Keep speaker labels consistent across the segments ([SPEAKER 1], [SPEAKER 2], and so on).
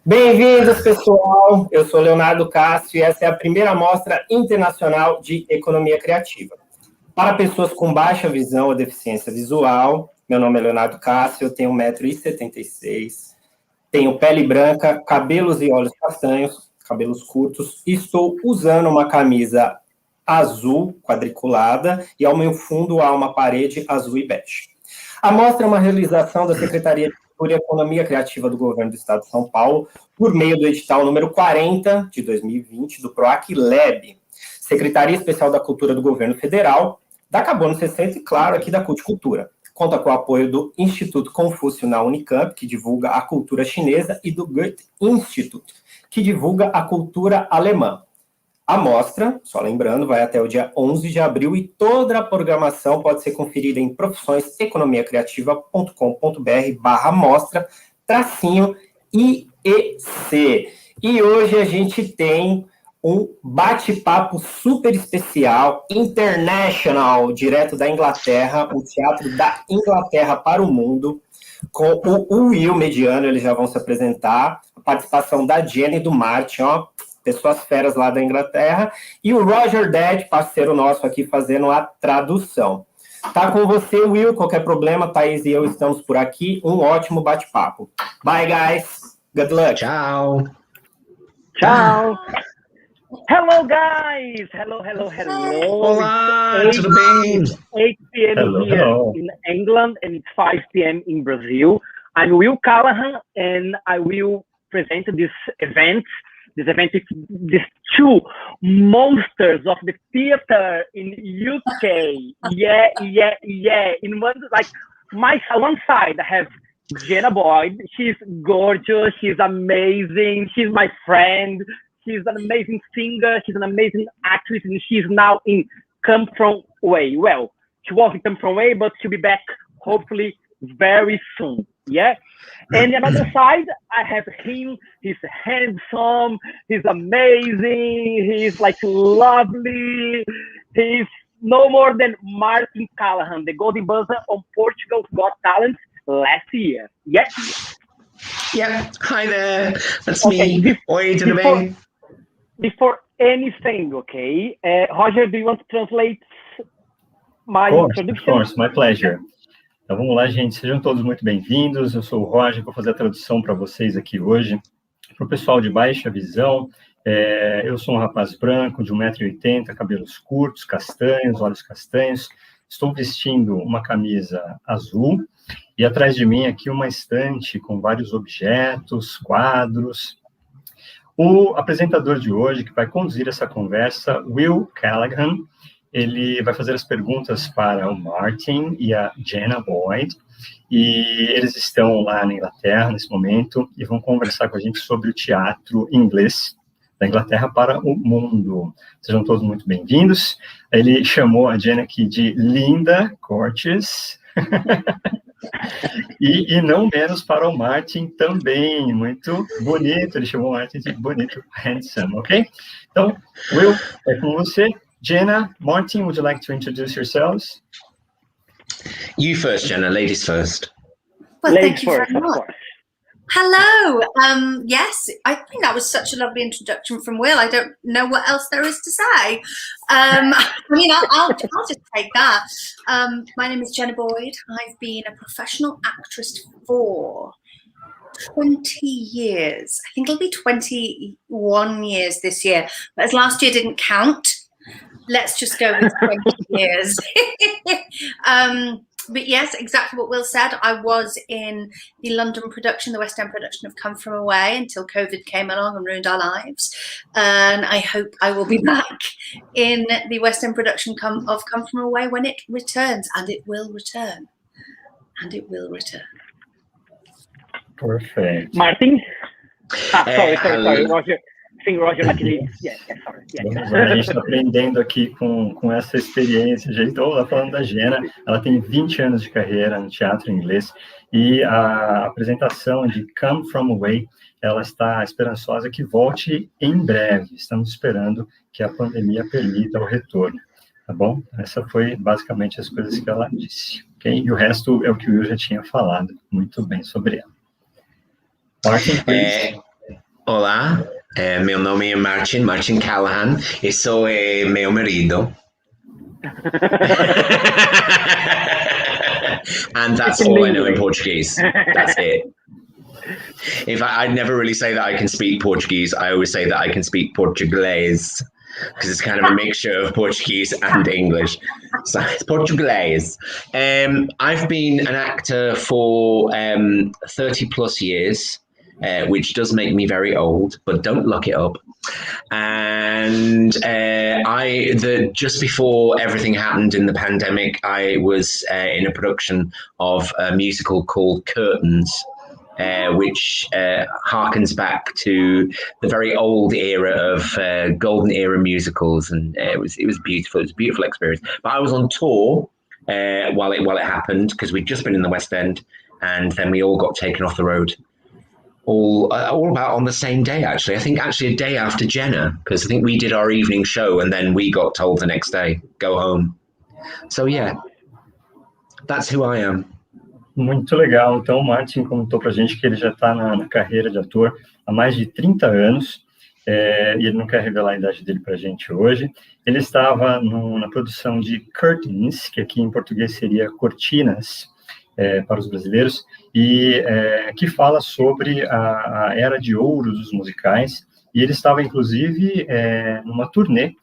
[SPEAKER 1] Bem-vindos, pessoal! Eu sou Leonardo Castro e essa é a primeira Mostra Internacional de Economia Criativa. Para pessoas com baixa visão ou deficiência visual, meu nome é Leonardo Castro, eu tenho 1,76 m, tenho pele branca, cabelos e olhos castanhos, cabelos curtos, e estou usando uma camisa azul quadriculada e ao meu fundo há uma parede azul e bege. A mostra é uma realização da Secretaria de Cultura e Economia Criativa do Governo do Estado de São Paulo, por meio do edital número 40 de 2020 do PROAC Lab, Secretaria Especial da Cultura do Governo Federal, da Carbono 60 e, claro, aqui da Culticultura. Conta com o apoio do Instituto Confúcio na Unicamp, que divulga a cultura chinesa, e do Goethe Institute, que divulga a cultura alemã. A mostra, só lembrando, vai até o dia 11 de abril e toda a programação pode ser conferida em profissõeseconomiacriativa.com.br/mostra-IEC. E hoje a gente tem um bate-papo super especial, Internacional, direto da Inglaterra, o teatro da Inglaterra para o mundo, com o Will mediano, eles já vão se apresentar, a participação da Jenna e do Martin, ó, pessoas feras lá da Inglaterra, e o Roger Dead, parceiro nosso aqui, fazendo a tradução. Tá com você, Will, qualquer problema, Thaís e eu estamos por aqui, um ótimo bate-papo. Bye, guys. Good luck.
[SPEAKER 2] Tchau.
[SPEAKER 3] Tchau. Hello, guys. Hello.
[SPEAKER 2] Olá, tudo bem?
[SPEAKER 3] 8 p.m. here in England, and it's 5 p.m. in Brazil. I'm Will Callaghan, and I will present this event with these two monsters of the theater in UK. Yeah. In one side, I have Jenna Boyd. She's gorgeous. She's amazing. She's my friend. She's an amazing singer. She's an amazing actress, and she's now in Come From Away. Well, she was in Come From Away, but she'll be back hopefully very soon. Yeah. And the other side, I have him. He's handsome. He's amazing. He's like lovely. He's no more than Martin Callaghan, the golden buzzer on Portugal's Got Talent last year. Yeah.
[SPEAKER 2] Yeah. Hi there. That's me. Oi, tudo bem?
[SPEAKER 3] Before anything, okay? Roger, do you want to translate my introduction?
[SPEAKER 4] Of course, my pleasure. Então, vamos lá, gente. Sejam todos muito bem-vindos. Eu sou o Roger, vou fazer a tradução para vocês aqui hoje. Para o pessoal de baixa visão, eu sou um rapaz branco, de 1,80 m, cabelos curtos, castanhos, olhos castanhos. Estou vestindo uma camisa azul e atrás de mim aqui uma estante com vários objetos, quadros. O apresentador de hoje, que vai conduzir essa conversa, Will Callaghan, ele vai fazer as perguntas para o Martin e a Jenna Boyd, e eles estão lá na Inglaterra nesse momento e vão conversar com a gente sobre o teatro inglês da Inglaterra para o mundo. Sejam todos muito bem-vindos. Ele chamou a Jenna aqui de linda, gorgeous, e não menos para o Martin também, muito bonito. Ele chamou o Martin de bonito, handsome, ok? Então, Will, é com você. Jenna, Martin, would you like to introduce yourselves?
[SPEAKER 2] You first, Jenna. Ladies first.
[SPEAKER 5] Well,
[SPEAKER 3] Ladies
[SPEAKER 5] thank you
[SPEAKER 3] first,
[SPEAKER 5] very much. Hello. Yes, I think that was such a lovely introduction from Will. I don't know what else there is to say. I'll just take that. My name is Jenna Boyd. I've been a professional actress for 20 years. I think it'll be 21 years this year. But as last year didn't count, let's just go with 20 years. But yes, exactly what Will said. I was in the London production, the West End production of Come From Away until COVID came along and ruined our lives. And I hope I will be back in the West End production of Come From Away when it returns. And it will return. And it will return.
[SPEAKER 4] Perfect.
[SPEAKER 3] Martin? Sorry, Roger. Roger, sorry.
[SPEAKER 4] Vamos lá, a gente está aprendendo aqui com essa experiência. Estou lá falando da Jenna, ela tem 20 anos de carreira no teatro inglês e a apresentação de Come From Away, ela está esperançosa que volte em breve. Estamos esperando que a pandemia permita o retorno, tá bom? Essa foi basicamente as coisas que ela disse, ok? E o resto é o que o Will já tinha falado muito bem sobre ela. Martin, please.
[SPEAKER 2] Olá, meu nome é Martin Callaghan, e sou meu marido. And that's all I know in Portuguese. That's it. In fact, I'd never really say that I can speak Portuguese. I always say that I can speak Portuguese, because it's kind of a mixture of Portuguese and English. So it's Portuguese. I've been an actor for 30 plus years, which does make me very old, but don't look it up. And just before everything happened in the pandemic, I was in a production of a musical called Curtains, which harkens back to the very old era of golden era musicals, and it was beautiful. It was a beautiful experience. But I was on tour while it happened, because we'd just been in the West End, and then we all got taken off the road. All about on the same day, actually. I think actually a day after Jenna, because I think we did our evening show and then we got told the next day, go home. So yeah, that's who I am.
[SPEAKER 4] Muito legal. Então, o Martin contou pra gente que ele já está na carreira de ator há mais de 30 anos, e ele não quer revelar a idade dele pra gente hoje. Ele estava na produção de Curtains, que aqui em português seria Cortinas, para os brasileiros, e que fala sobre a era de ouro dos musicais, e ele estava, inclusive, numa turnê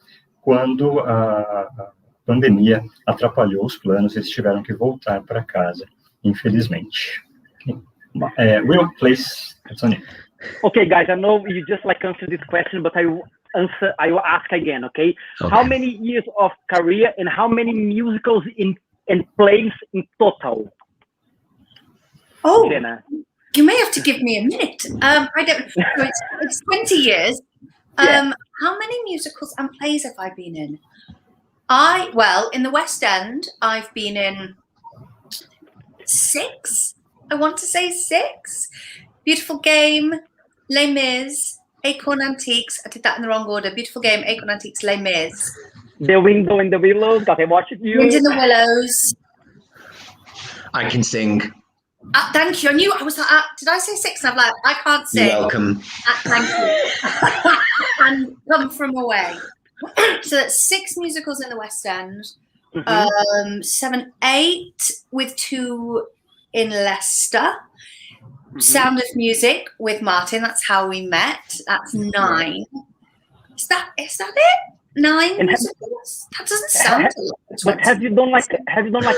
[SPEAKER 4] quando a pandemia atrapalhou os planos, eles tiveram que voltar para casa, infelizmente. Will, please, it's on you.
[SPEAKER 3] Okay, guys, I know you just answered this question, but I will ask again, okay? How many years of career and how many musicals and plays in total?
[SPEAKER 5] Oh,
[SPEAKER 3] Jenna.
[SPEAKER 5] You may have to give me a minute. I don't know. It's 20 years. How many musicals and plays have I been in? Well, in the West End, I've been in 6. I want to say 6. Beautiful Game, Les Mis, Acorn Antiques. I did that in the wrong order. Beautiful Game, Acorn Antiques, Les Mis.
[SPEAKER 3] The Window in the Willows, that I watched you.
[SPEAKER 5] Wind in the Willows.
[SPEAKER 2] I can sing.
[SPEAKER 5] Thank you. I knew I was like, did I say 6? And I'm like, I can't sing.
[SPEAKER 2] You're welcome.
[SPEAKER 5] Thank you. And Come From Away. So that's 6 musicals in the West End. 7, 8 with 2 in Leicester. Sound of Music with Martin. That's how we met. That's 9. Is that it? 9 musicals? That doesn't sound a lot.
[SPEAKER 3] But have you done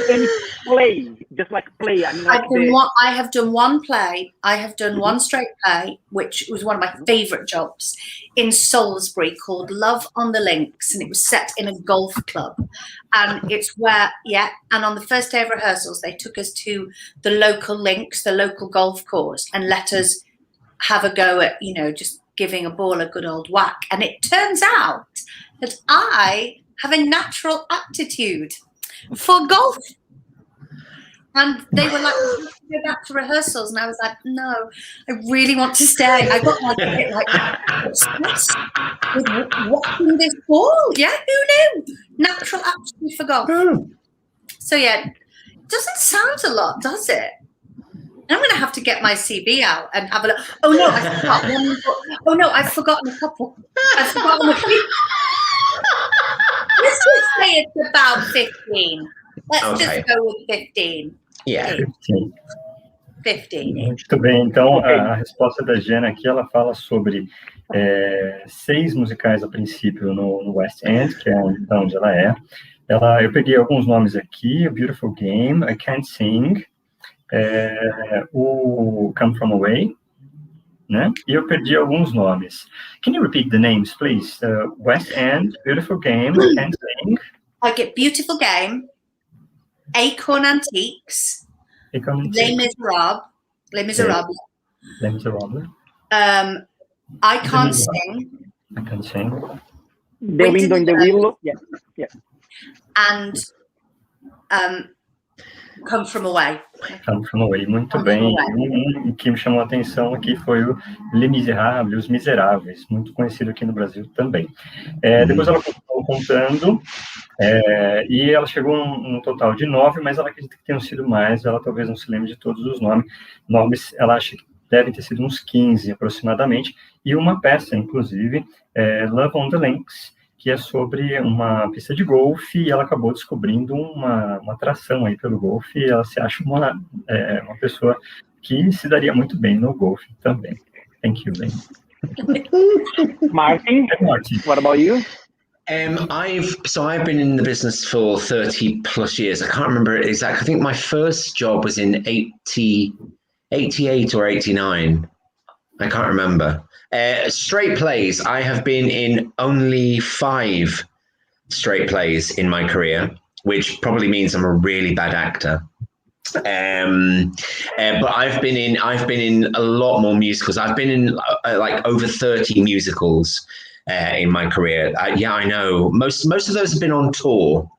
[SPEAKER 3] any play? Just play. I mean,
[SPEAKER 5] I have done one play. I have done one straight play, which was one of my favourite jobs in Salisbury, called Love on the Links, and it was set in a golf club. And it's where, and on the first day of rehearsals, they took us to the local links, the local golf course, and let us have a go at, just giving a ball a good old whack. And it turns out that I have a natural aptitude for golf. And they were like, we have to go back to rehearsals. And I was like, no, I really want to stay. I got a bit obsessed with watching this ball. Yeah, who knew? Natural aptitude for golf. So it doesn't sound a lot, does it? I'm going to have to get my CV out and have a look. Oh, no, I forgot one. Oh, no, I've forgotten a couple. I've forgotten a few. Let's just say it's about 15. Let's just go with 15.
[SPEAKER 2] Yeah.
[SPEAKER 5] 15.
[SPEAKER 4] Muito bem, então a resposta da Jenna aqui, ela fala sobre 6 musicais a princípio no West End, que é onde ela é. Eu peguei alguns nomes aqui: Beautiful Game, I Can't Sing, o Come From Away, né? E eu perdi alguns nomes. Can you repeat the names, please? West End, Beautiful Game, I Can't Sing.
[SPEAKER 5] I get Beautiful Game, Acorn Antiques, Les Miserables. Les Miserables. I Can't Sing.
[SPEAKER 4] I Can't Sing.
[SPEAKER 3] The Window in the Willow. Yeah.
[SPEAKER 5] And Come From Away.
[SPEAKER 4] Come From Away, muito bem. O que me chamou a atenção aqui foi o Les Miserables, Os Miseráveis, muito conhecido aqui no Brasil também. Depois ela continuou contando, e ela chegou a um total de 9, mas ela acredita que tenham sido mais, ela talvez não se lembre de todos os nomes. Ela acha que devem ter sido uns 15 aproximadamente, e uma peça, inclusive, Love on the Links, que é sobre uma pista de golfe, e ela acabou descobrindo uma atração aí pelo golfe, e ela se acha uma pessoa que se daria muito bem no golfe também. Thank you, Ben.
[SPEAKER 3] Martin, what about you?
[SPEAKER 2] I've been in the business for 30 plus years. I can't remember exactly. I think my first job was in 88 or 89. I can't remember. Straight plays. I have been in only 5 straight plays in my career, which probably means I'm a really bad actor. But I've been in a lot more musicals. I've been in like over 30 musicals in my career. Yeah, I know. Most of those have been on tour,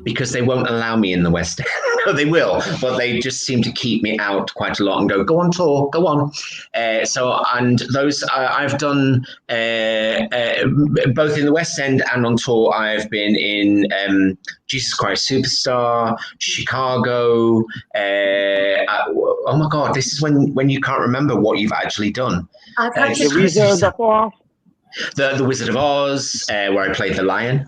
[SPEAKER 2] because they won't allow me in the West End. No, they will, but they just seem to keep me out quite a lot and go on tour, go on. And those I've done both in the West End and on tour. I've been in Jesus Christ Superstar, Chicago. Oh my God, this is when you can't remember what you've actually done.
[SPEAKER 3] The Wizard of Oz.
[SPEAKER 2] The Wizard of Oz, where I played the lion.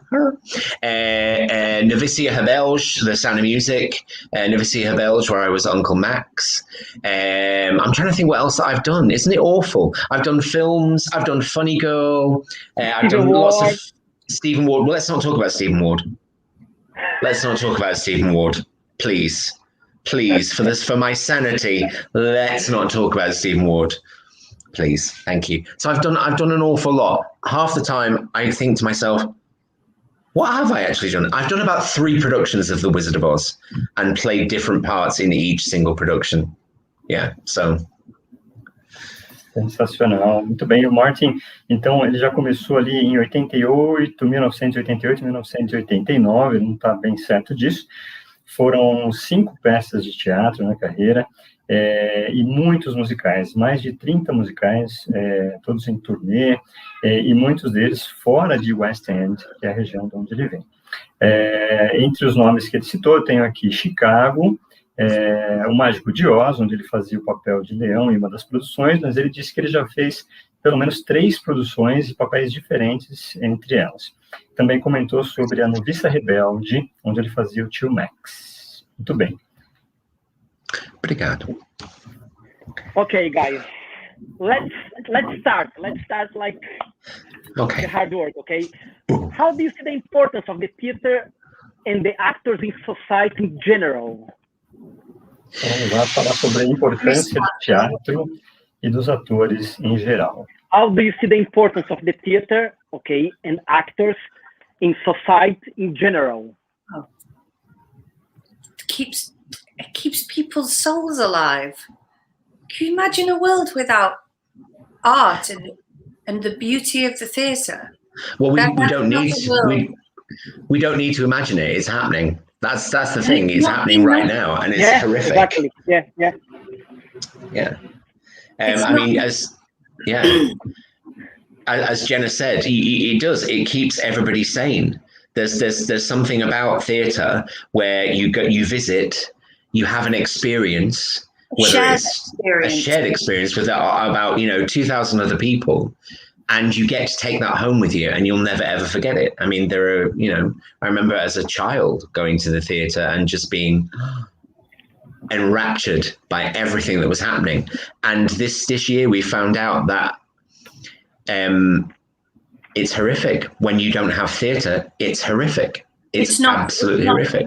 [SPEAKER 2] Novicia Hebelge, The Sound of Music. Novicia Hebelge, where I was Uncle Max. I'm trying to think what else I've done. Isn't it awful? I've done films. I've done Funny Girl. I've done lots of Stephen Ward. Well, let's not talk about Stephen Ward. Let's not talk about Stephen Ward, please. Please, for my sanity, let's not talk about Stephen Ward. Please, thank you. So I've done an awful lot. Half the time I think to myself, what have I actually done? I've done about 3 productions of The Wizard of Oz and played different parts in each single production. Yeah, so.
[SPEAKER 4] Sensacional, muito bem. O Martin, então, ele já começou ali em 1988, 1989, não está bem certo disso. Foram 5 peças de teatro na carreira, e muitos musicais, mais de 30 musicais, todos em turnê, e muitos deles fora de West End, que é a região de onde ele vem. Entre os nomes que ele citou, eu tenho aqui Chicago, O Mágico de Oz, onde ele fazia o papel de leão em uma das produções, mas ele disse que ele já fez pelo menos 3 produções e papéis diferentes entre elas. Também comentou sobre A Noviça Rebelde, onde ele fazia o tio Max. Muito bem.
[SPEAKER 2] Obrigado.
[SPEAKER 3] Okay, guys, let's start. Let's start like the hard work. Okay, how do you see the importance of the theater and the actors in society in general?
[SPEAKER 4] Vamos lá falar sobre a importância do teatro e dos atores em geral.
[SPEAKER 3] How do you see the importance of the theater, okay, and actors in society in general?
[SPEAKER 5] It keeps people's souls alive. Can you imagine a world without art and the beauty of the theatre?
[SPEAKER 2] Well, we don't need to imagine it. It's happening. That's the thing. It's happening right now, and it's horrific.
[SPEAKER 3] Exactly. Yeah.
[SPEAKER 2] I mean, as Jenna said, it keeps everybody sane. There's something about theatre where you visit, you have an experience, whether it's a shared experience with about 2,000 other people, and you get to take that home with you, and you'll never ever forget it. I mean, there are I remember as a child going to the theatre and just being enraptured by everything that was happening. And this year we found out that it's horrific. When you don't have theatre, it's horrific. It's absolutely horrific.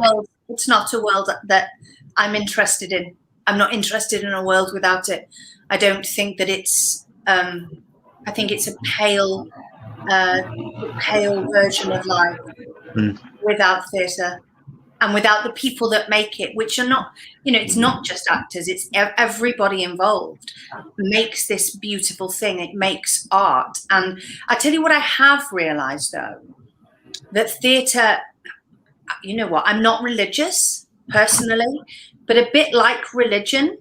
[SPEAKER 5] It's not a world that I'm interested in. I'm not interested in a world without it. I don't think that it's, I think it's a pale version of life without theatre and without the people that make it, which are not, it's not just actors, it's everybody involved makes this beautiful thing. It makes art. And I tell you what I have realised, though, that theatre, you know what, I'm not religious personally, but a bit like religion,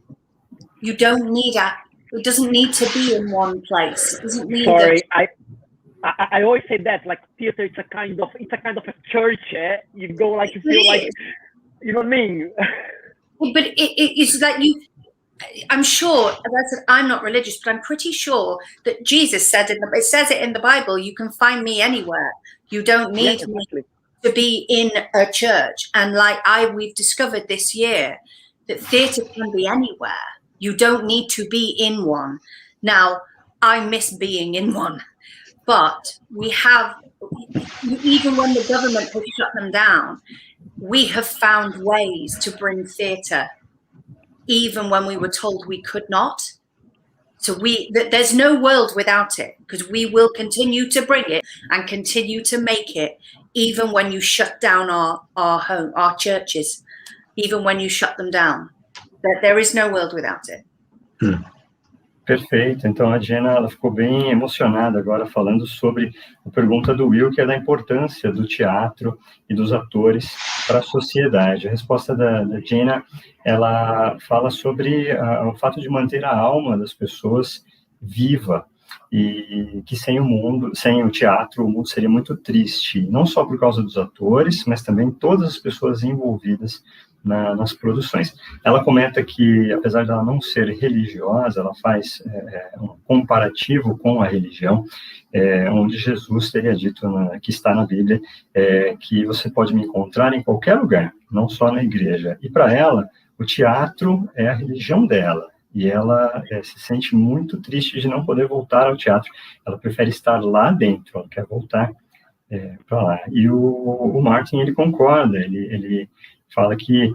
[SPEAKER 5] you don't need it doesn't need to be in one place. It doesn't need
[SPEAKER 3] I always say that, like, theater, it's a kind of a church. You go, like, you feel like, you know what I mean?
[SPEAKER 5] But it's like I'm sure, as I said, I'm not religious, but I'm pretty sure that Jesus said it says it in the Bible, you can find me anywhere. You don't need me to be in a church. And like we've discovered this year that theatre can be anywhere. You don't need to be in one. Now, I miss being in one, but we have, even when the government has shut them down, we have found ways to bring theatre even when we were told we could not. So there's no world without it, because we will continue to bring it and continue to make it, even when you shut down our churches, even when you shut them down. There is no world without it.
[SPEAKER 4] Perfeito. Então, a Jenna, ela ficou bem emocionada agora falando sobre a pergunta do Will, que é da importância do teatro e dos atores para a sociedade. A resposta da Jenna, ela fala sobre o fato de manter a alma das pessoas viva, e que sem o teatro, o mundo seria muito triste, não só por causa dos atores, mas também todas as pessoas envolvidas nas produções. Ela comenta que, apesar de ela não ser religiosa, ela faz um comparativo com a religião, onde Jesus teria dito, que está na Bíblia, que você pode me encontrar em qualquer lugar, não só na igreja. E para ela, o teatro é a religião dela, e ela se sente muito triste de não poder voltar ao teatro. Ela prefere estar lá dentro, ela quer voltar para lá. E o Martin, ele concorda, ele fala que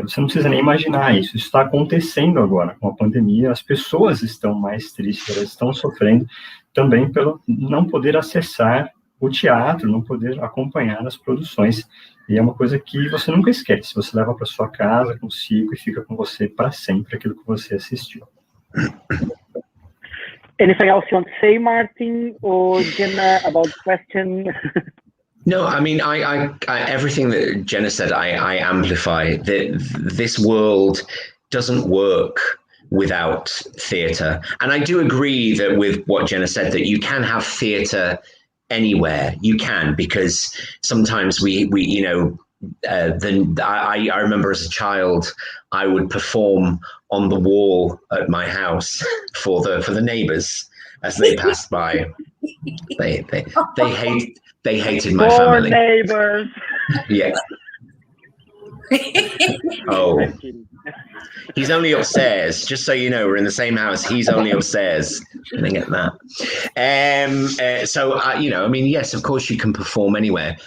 [SPEAKER 4] você não precisa nem imaginar isso está acontecendo agora com a pandemia. As pessoas estão mais tristes, elas estão sofrendo também pelo não poder acessar o teatro, não poder acompanhar as produções, e é uma coisa que você nunca esquece, você leva para sua casa consigo e fica com você para sempre aquilo que você assistiu.
[SPEAKER 3] Anything else you want to say, Martin or Jenna, about the question?
[SPEAKER 2] No, I mean, I everything that Jenna said, I amplify. That this world doesn't work without theatre, and I do agree that with what Jenna said, that you can have theatre anywhere. You can, because sometimes we you know, I remember as a child, I would perform on the wall at my house for the neighbours as they passed by. They hated my family.
[SPEAKER 3] Neighbors.
[SPEAKER 2] Yeah. Oh. He's only upstairs. Just so you know, we're in the same house. He's only upstairs. I didn't get that. So, you know, I mean, yes, of course you can perform anywhere.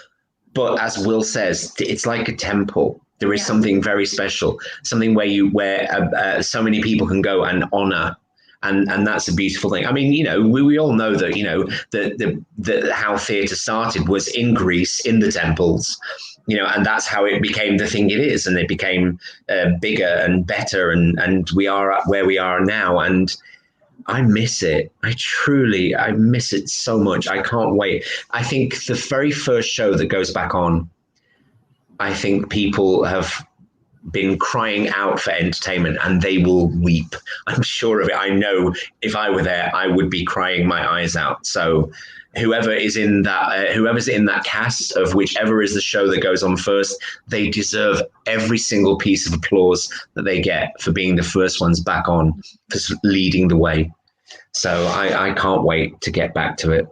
[SPEAKER 2] But as Will says, it's like a temple. There is something very special, something where so many people can go and honor. And that's a beautiful thing. I mean, you know, we all know that, you know, the how theatre started was in Greece, in the temples, you know, and that's how it became the thing it is. And it became bigger and better. And we are at where we are now. And I miss it. I miss it so much. I can't wait. I think the very first show that goes back on, I think people have been crying out for entertainment, and they will weep. I'm sure of it. I know if I were there, I would be crying my eyes out. So whoever's in that cast of whichever is the show that goes on first, they deserve every single piece of applause that they get for being the first ones back on, for leading the way. So I can't wait to get back to it.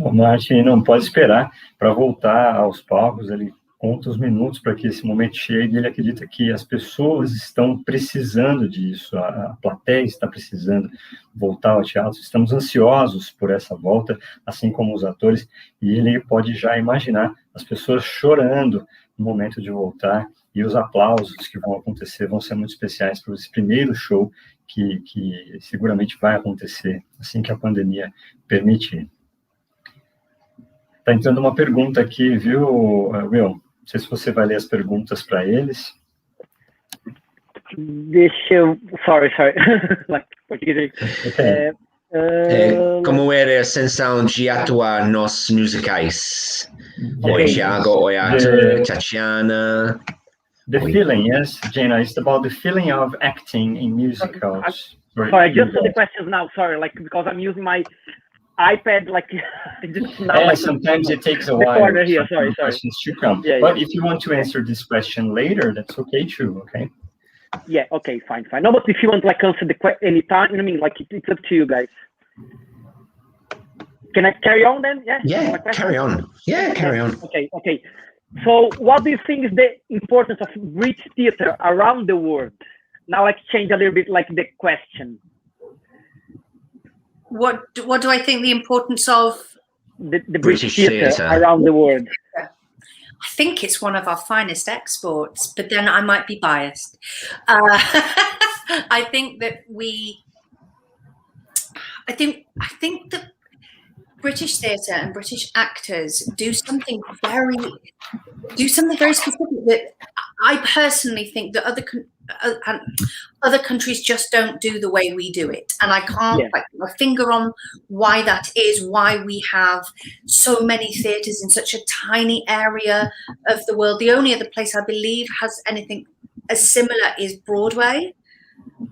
[SPEAKER 4] O Martin não pode esperar para voltar aos palcos. Ele conta os minutos para que esse momento chegue, e ele acredita que as pessoas estão precisando disso, a plateia está precisando voltar ao teatro, estamos ansiosos por essa volta, assim como os atores, e ele pode já imaginar as pessoas chorando no momento de voltar, e os aplausos que vão acontecer vão ser muito especiais para esse primeiro show que seguramente vai acontecer assim que a pandemia permitir. Está entrando uma pergunta aqui, viu, Will? Não sei se você vai ler as perguntas para eles.
[SPEAKER 3] Deixa eu... Sorry. Português.
[SPEAKER 4] Okay.
[SPEAKER 2] Como era a sensação de atuar nos musicais? Oi, Thiago, oi, Arthur, Tatiana.
[SPEAKER 4] The feeling, yes, Jenna, it's about the feeling of acting in musicals.
[SPEAKER 3] Sorry, I just saw the questions now, sorry, because I'm using my iPad, just now.
[SPEAKER 4] Sometimes it takes a while.
[SPEAKER 3] Corner here. Sorry.
[SPEAKER 4] Questions to come. Yeah, but if you want to answer this question later, that's okay too. Okay.
[SPEAKER 3] Yeah, okay, fine. No, but if you want, like, answer the question anytime, you know what I mean? Like, it's up to you guys. Can I carry on then? Yeah?
[SPEAKER 2] Yeah, carry on. Yeah, carry on.
[SPEAKER 3] Okay. So what do you think is the importance of British theatre around the world? Now let's change a little bit, like, the question.
[SPEAKER 5] What do I think the importance of
[SPEAKER 3] the British theatre around the world?
[SPEAKER 5] I think it's one of our finest exports, but then I might be biased. I think that that British theatre and British actors do something very specific that I personally think that other countries just don't do the way we do it, and I can't put my finger on why that is. Why we have so many theatres in such a tiny area of the world. The only other place I believe has anything as similar is Broadway,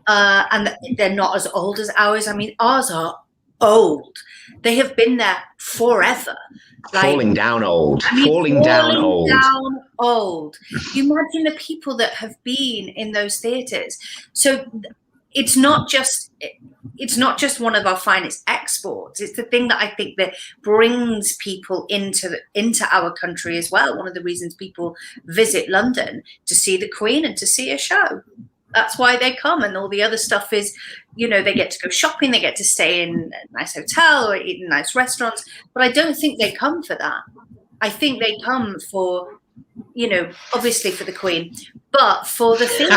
[SPEAKER 5] and they're not as old as ours. I mean, ours are old. They have been there forever.
[SPEAKER 2] Falling down old.
[SPEAKER 5] Falling down old. You imagine the people that have been in those theatres. So it's not just one of our finest exports. It's the thing that I think that brings people into our country as well. One of the reasons people visit London to see the Queen and to see a show. That's why they come, and all the other stuff is, you know, they get to go shopping, they get to stay in a nice hotel or eat in nice restaurants. But I don't think they come for that. I think they come for, you know, obviously for the Queen, but for the thing.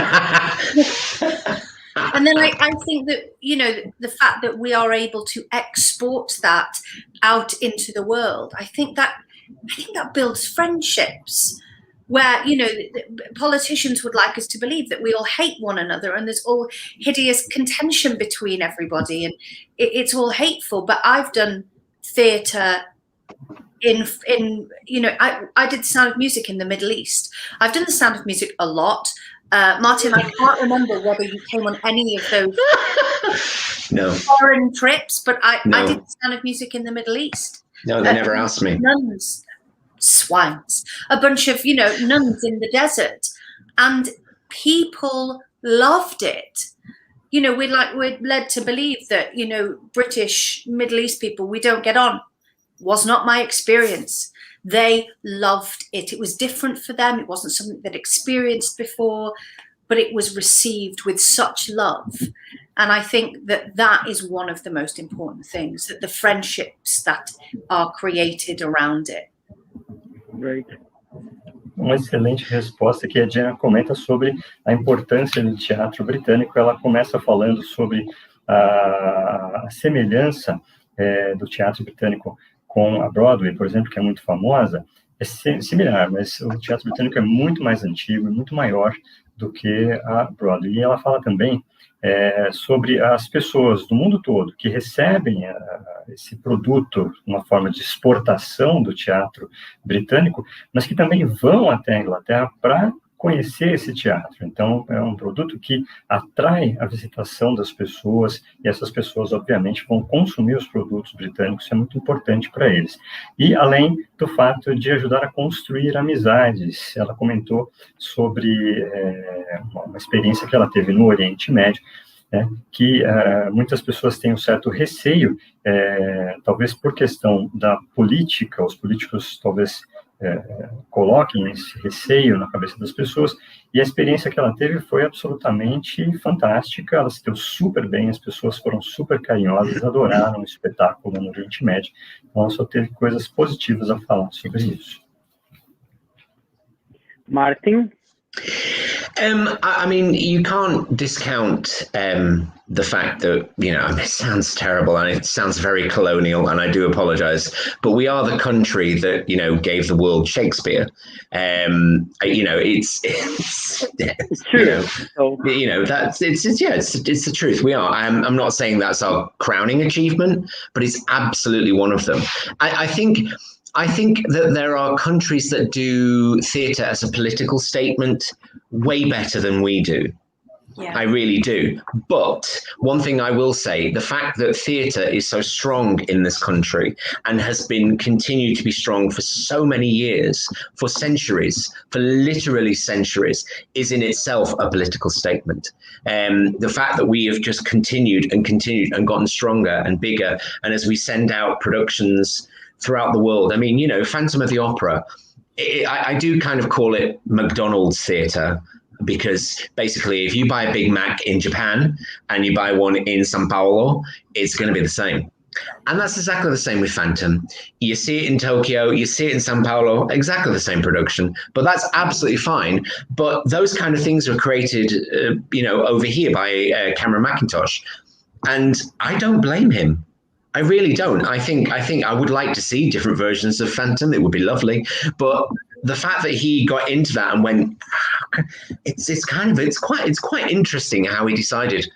[SPEAKER 5] And then I think that, you know, the fact that we are able to export that out into the world, I think that builds friendships. Where, you know, politicians would like us to believe that we all hate one another and there's all hideous contention between everybody and it's all hateful. But I've done theatre in you know, I did The Sound of Music in the Middle East. I've done The Sound of Music a lot. Martin, I can't remember whether you came on any of those foreign trips, but I did The Sound of Music in the Middle East.
[SPEAKER 2] No, they never asked me.
[SPEAKER 5] Nuns. Swines, a bunch of, you know, nuns in the desert, and people loved it. You know, we're led to believe that, you know, British Middle East people, we don't get on. Was not my experience. They loved it. It was different for them. It wasn't something they'd experienced before, but it was received with such love. And I think that is one of the most important things, that the friendships that are created around it.
[SPEAKER 3] Great.
[SPEAKER 4] Uma excelente resposta que a Jenna comenta sobre a importância do teatro britânico. Ela começa falando sobre a semelhança do teatro britânico com a Broadway, por exemplo, que é muito famosa. É similar, mas o teatro britânico é muito mais antigo e muito maior do que a Broadway. E ela fala também sobre as pessoas do mundo todo que recebem esse produto, uma forma de exportação do teatro britânico, mas que também vão até a Inglaterra para conhecer esse teatro. Então, é um produto que atrai a visitação das pessoas, e essas pessoas, obviamente, vão consumir os produtos britânicos, isso é muito importante para eles. E, além do fato de ajudar a construir amizades, ela comentou sobre uma experiência que ela teve no Oriente Médio, que muitas pessoas têm um certo receio, talvez por questão da política, os políticos talvez coloquem esse receio na cabeça das pessoas, e a experiência que ela teve foi absolutamente fantástica. Ela se deu super bem, as pessoas foram super carinhosas, adoraram o espetáculo no Oriente Médio, então ela só teve coisas positivas a falar sobre isso.
[SPEAKER 3] Martin?
[SPEAKER 2] I mean, you can't discount the fact that, you know, it sounds terrible and it sounds very colonial, and I do apologize, but we are the country that, you know, gave the world Shakespeare. You know, it's true. You know, that's it's the truth. We are. I'm not saying that's our crowning achievement, but it's absolutely one of them. I think that there are countries that do theatre as a political statement way better than we do.
[SPEAKER 5] Yeah.
[SPEAKER 2] I really do. But one thing I will say, the fact that theatre is so strong in this country and has been continued to be strong for so many years, for centuries, for literally centuries, is in itself a political statement. The fact that we have just continued and gotten stronger and bigger, and as we send out productions throughout the world, I mean, you know, Phantom of the Opera, I do kind of call it McDonald's theatre, because basically if you buy a Big Mac in Japan and you buy one in Sao Paulo, it's going to be the same. And that's exactly the same with Phantom. You see it in Tokyo, you see it in Sao Paulo, exactly the same production, but that's absolutely fine. But those kind of things are created, over here by Cameron McIntosh. And I don't blame him. I really don't. I think I would like to see different versions of Phantom. It would be lovely. But the fact that he got into that and went, it's quite interesting how he decided,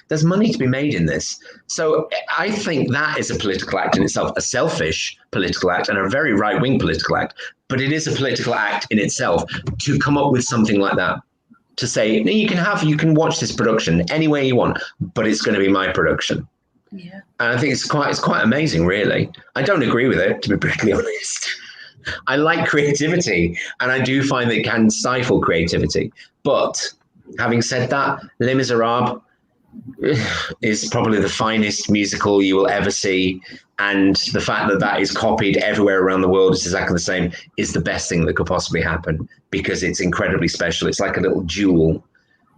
[SPEAKER 2] there's money to be made in this. So I think that is a political act in itself, a selfish political act and a very right-wing political act. But it is a political act in itself to come up with something like that. To say, no, you can watch this production any way you want, but it's going to be my production.
[SPEAKER 5] Yeah.
[SPEAKER 2] And I think it's quite amazing, really. I don't agree with it, to be brutally honest. I like creativity, and I do find that it can stifle creativity. But having said that, Les Miserables is probably the finest musical you will ever see. And the fact that that is copied everywhere around the world, is exactly the same, is the best thing that could possibly happen, because it's incredibly special. It's like a little jewel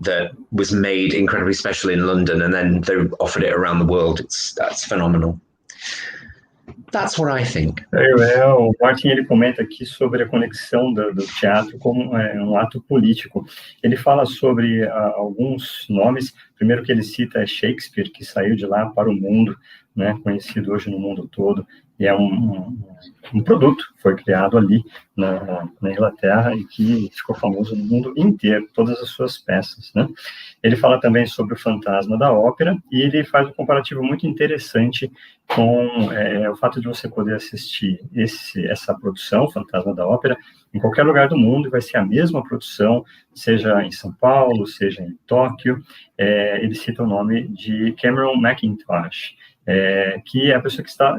[SPEAKER 2] that was made incredibly special in London, and then they offered it around the world. That's phenomenal. That's what I think.
[SPEAKER 4] O Martin, ele comenta aqui sobre a conexão do teatro como um ato político. Ele fala sobre alguns nomes. Primeiro que ele cita é Shakespeare, que saiu de lá para o mundo, né, conhecido hoje no mundo todo, e é um produto que foi criado ali na Inglaterra e que ficou famoso no mundo inteiro, todas as suas peças, né? Ele fala também sobre o Fantasma da Ópera, e ele faz um comparativo muito interessante com o fato de você poder assistir essa produção, Fantasma da Ópera, em qualquer lugar do mundo, e vai ser a mesma produção, seja em São Paulo, seja em Tóquio. Ele cita o nome de Cameron McIntosh, que é a pessoa que está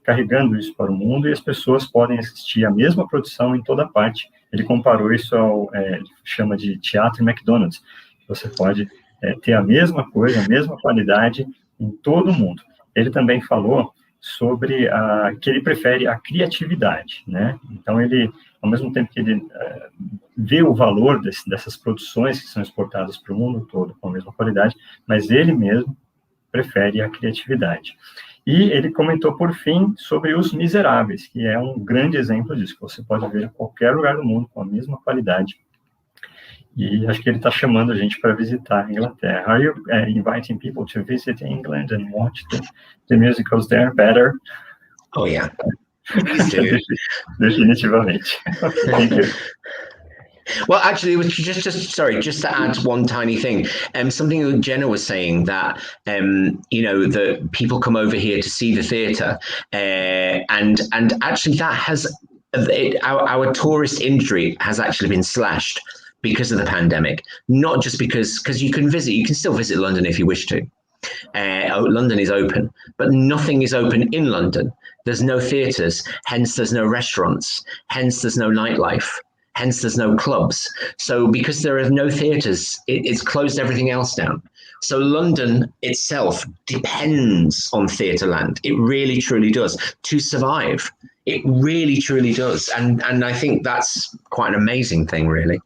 [SPEAKER 4] carregando isso para o mundo, e as pessoas podem assistir a mesma produção em toda parte. Ele comparou isso ele chama de teatro McDonald's. Você pode ter a mesma coisa, a mesma qualidade em todo o mundo. Ele também falou sobre que ele prefere a criatividade, né? Então, ele, ao mesmo tempo que ele vê o valor dessas produções que são exportadas para o mundo todo com a mesma qualidade, mas ele mesmo prefere a criatividade. E ele comentou, por fim, sobre Os Miseráveis, que é um grande exemplo disso, que você pode ver em qualquer lugar do mundo com a mesma qualidade. E acho que ele está chamando a gente para visitar a Inglaterra. Are you inviting people to visit England and watch the musicals there better?
[SPEAKER 2] Oh, yeah. Please do.
[SPEAKER 4] Definitivamente. Thank you.
[SPEAKER 2] Well, actually, it was just to add one tiny thing. Something that Jenna was saying, that that people come over here to see the theatre, and actually that has our tourist industry has actually been slashed because of the pandemic. Not just because you can still visit London if you wish to. London is open, but nothing is open in London. There's no theatres, hence there's no restaurants, hence there's no nightlife. Hence, there's no clubs. So because there are no theatres, it's closed everything else down. So London itself depends on theatre land. It really, truly does. To survive, it really, truly does. And I think that's quite an amazing thing, really.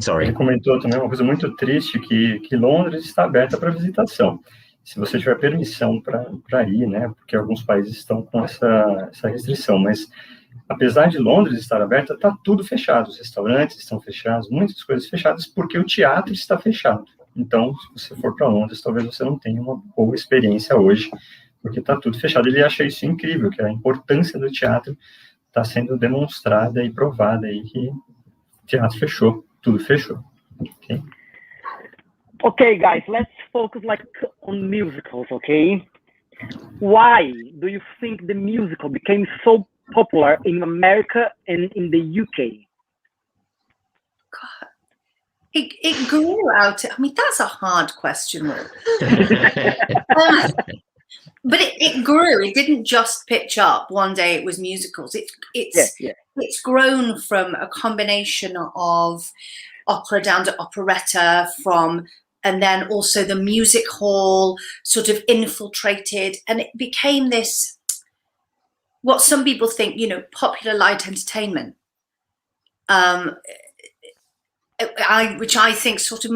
[SPEAKER 2] Sorry.
[SPEAKER 4] Ele comentou também uma coisa muito triste, que Londres está aberta para visitação. Se você tiver permissão para ir, né? Porque alguns países estão com essa restrição, mas apesar de Londres estar aberta, está tudo fechado. Os restaurantes estão fechados, muitas coisas fechadas, porque o teatro está fechado. Então, se você for para Londres, talvez você não tenha uma boa experiência hoje, porque está tudo fechado. Ele acha isso incrível, que a importância do teatro está sendo demonstrada e provada aí, que o teatro fechou, tudo fechou.
[SPEAKER 3] Okay, guys, let's focus on musicals, okay? Why do you think the musical became so popular in America and in the UK?
[SPEAKER 5] God, It grew out. I mean, that's a hard question. But it grew. It didn't just pitch up one day. It was musicals. It's grown from a combination of opera down to operetta, and then also the music hall sort of infiltrated, and it became this, what some people think, popular light entertainment. Which I think sort of,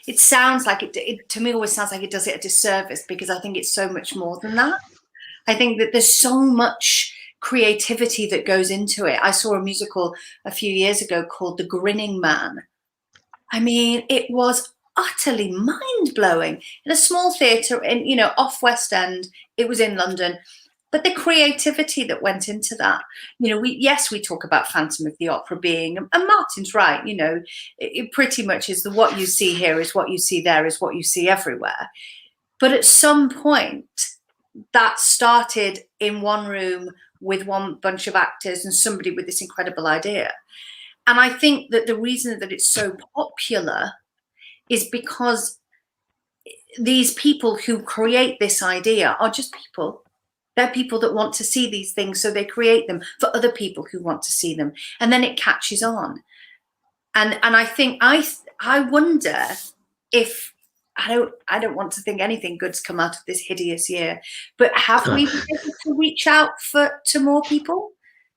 [SPEAKER 5] it sounds like it to me always sounds like it does it a disservice, because I think it's so much more than that. I think that there's so much creativity that goes into it. I saw a musical a few years ago called The Grinning Man. I mean, it was utterly mind-blowing in a small theatre in, off West End. It was in London. But the creativity that went into that, we talk about Phantom of the Opera being, and Martin's right, it pretty much is what you see here is what you see there is what you see everywhere. But at some point, that started in one room with one bunch of actors and somebody with this incredible idea. And I think that the reason that it's so popular is because these people who create this idea are just people. They're people that want to see these things, so they create them for other people who want to see them, and then it catches on. And I think I wonder if I don't want to think anything good's come out of this hideous year, but have we been able to reach out to more people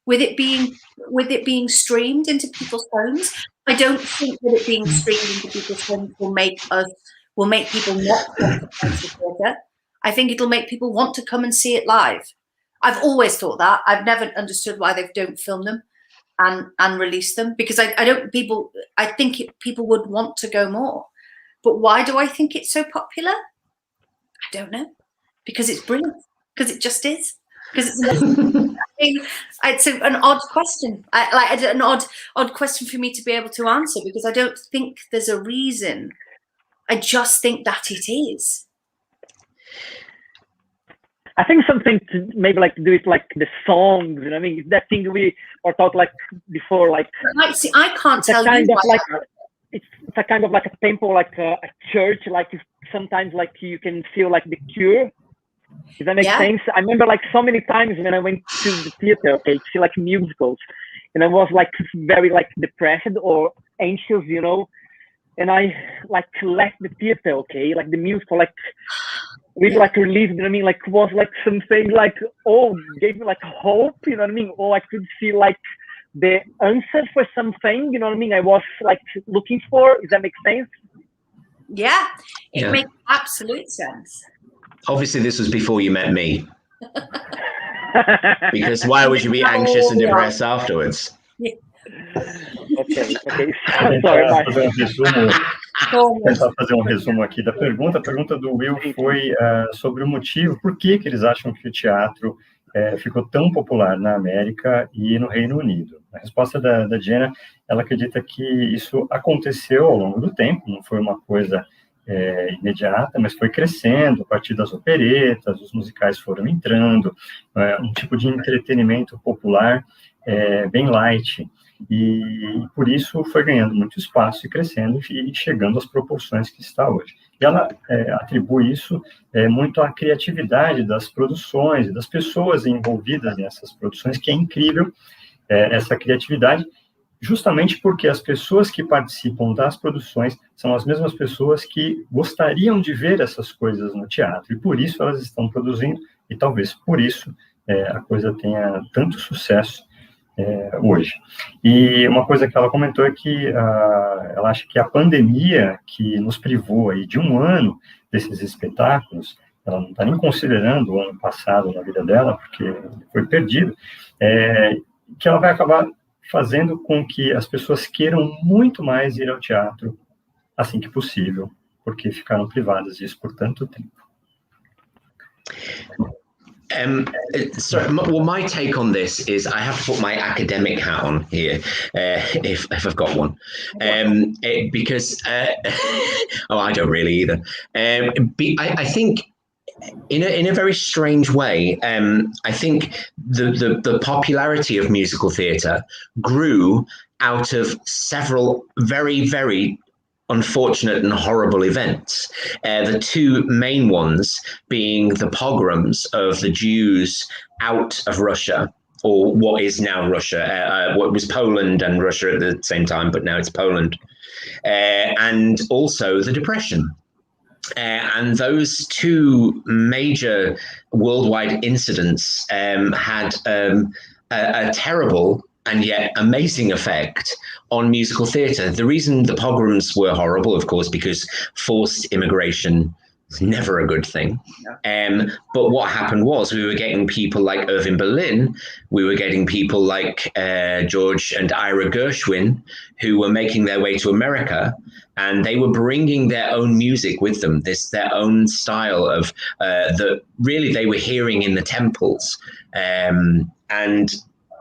[SPEAKER 5] with it being streamed into people's phones? I don't think that it being streamed into people's phones will make people not want to come to theatre. I think it'll make people want to come and see it live. I've always thought that. I've never understood why they don't film them and release them, because I think people would want to go more. But why do I think it's so popular? I don't know. Because it's brilliant. Because it just is. Because it's an odd question. An odd question for me to be able to answer, because I don't think there's a reason. I just think that it is.
[SPEAKER 3] I think something to maybe to do it like the songs, I mean, that thing we were taught before, I
[SPEAKER 5] can't tell you.
[SPEAKER 3] It's a kind of like a tempo, like a church, sometimes you can feel like the Cure. Does that make sense? I remember so many times when I went to the theater, to see musicals, and I was very depressed or anxious, and I left the theater, the musical, really relieved, was something gave me hope, or I could see the answer for something, I was looking for. Does that make sense?
[SPEAKER 5] Yeah, it makes absolute sense.
[SPEAKER 2] Obviously, this was before you met me. Because why would you be anxious and depressed afterwards?
[SPEAKER 3] Yeah. Ok. Sorry,
[SPEAKER 4] tentar fazer um resumo aqui da pergunta. A pergunta do Will foi sobre o motivo, por que eles acham que o teatro ficou tão popular na América e no Reino Unido. A resposta da Jenna, ela acredita que isso aconteceu ao longo do tempo, não foi uma coisa imediata, mas foi crescendo a partir das operetas, os musicais foram entrando, um tipo de entretenimento popular bem light, e por isso foi ganhando muito espaço e crescendo e chegando às proporções que está hoje. E ela atribui isso muito à criatividade das produções e das pessoas envolvidas nessas produções, que é incrível essa criatividade, justamente porque as pessoas que participam das produções são as mesmas pessoas que gostariam de ver essas coisas no teatro, e por isso elas estão produzindo, e talvez por isso a coisa tenha tanto sucesso hoje. E uma coisa que ela comentou é que ela acha que a pandemia que nos privou aí de um ano desses espetáculos, ela não está nem considerando o ano passado na vida dela, porque foi perdido, que ela vai acabar fazendo com que as pessoas queiram muito mais ir ao teatro assim que possível, porque ficaram privadas disso por tanto tempo.
[SPEAKER 2] Well, my take on this is I have to put my academic hat on here, if I've got one, because I don't really either. I think in a very strange way, I think the popularity of musical theatre grew out of several very, very unfortunate and horrible events. The two main ones being the pogroms of the Jews out of Russia, or what is now Russia, what was Poland and Russia at the same time, but now it's Poland, and also the Depression. And those two major worldwide incidents had a terrible and yet amazing effect on musical theatre. The reason the pogroms were horrible, of course, because forced immigration is never a good thing. But what happened was we were getting people like Irving Berlin, we were getting people like George and Ira Gershwin, who were making their way to America, and they were bringing their own music with them, their own style of that really they were hearing in the temples. And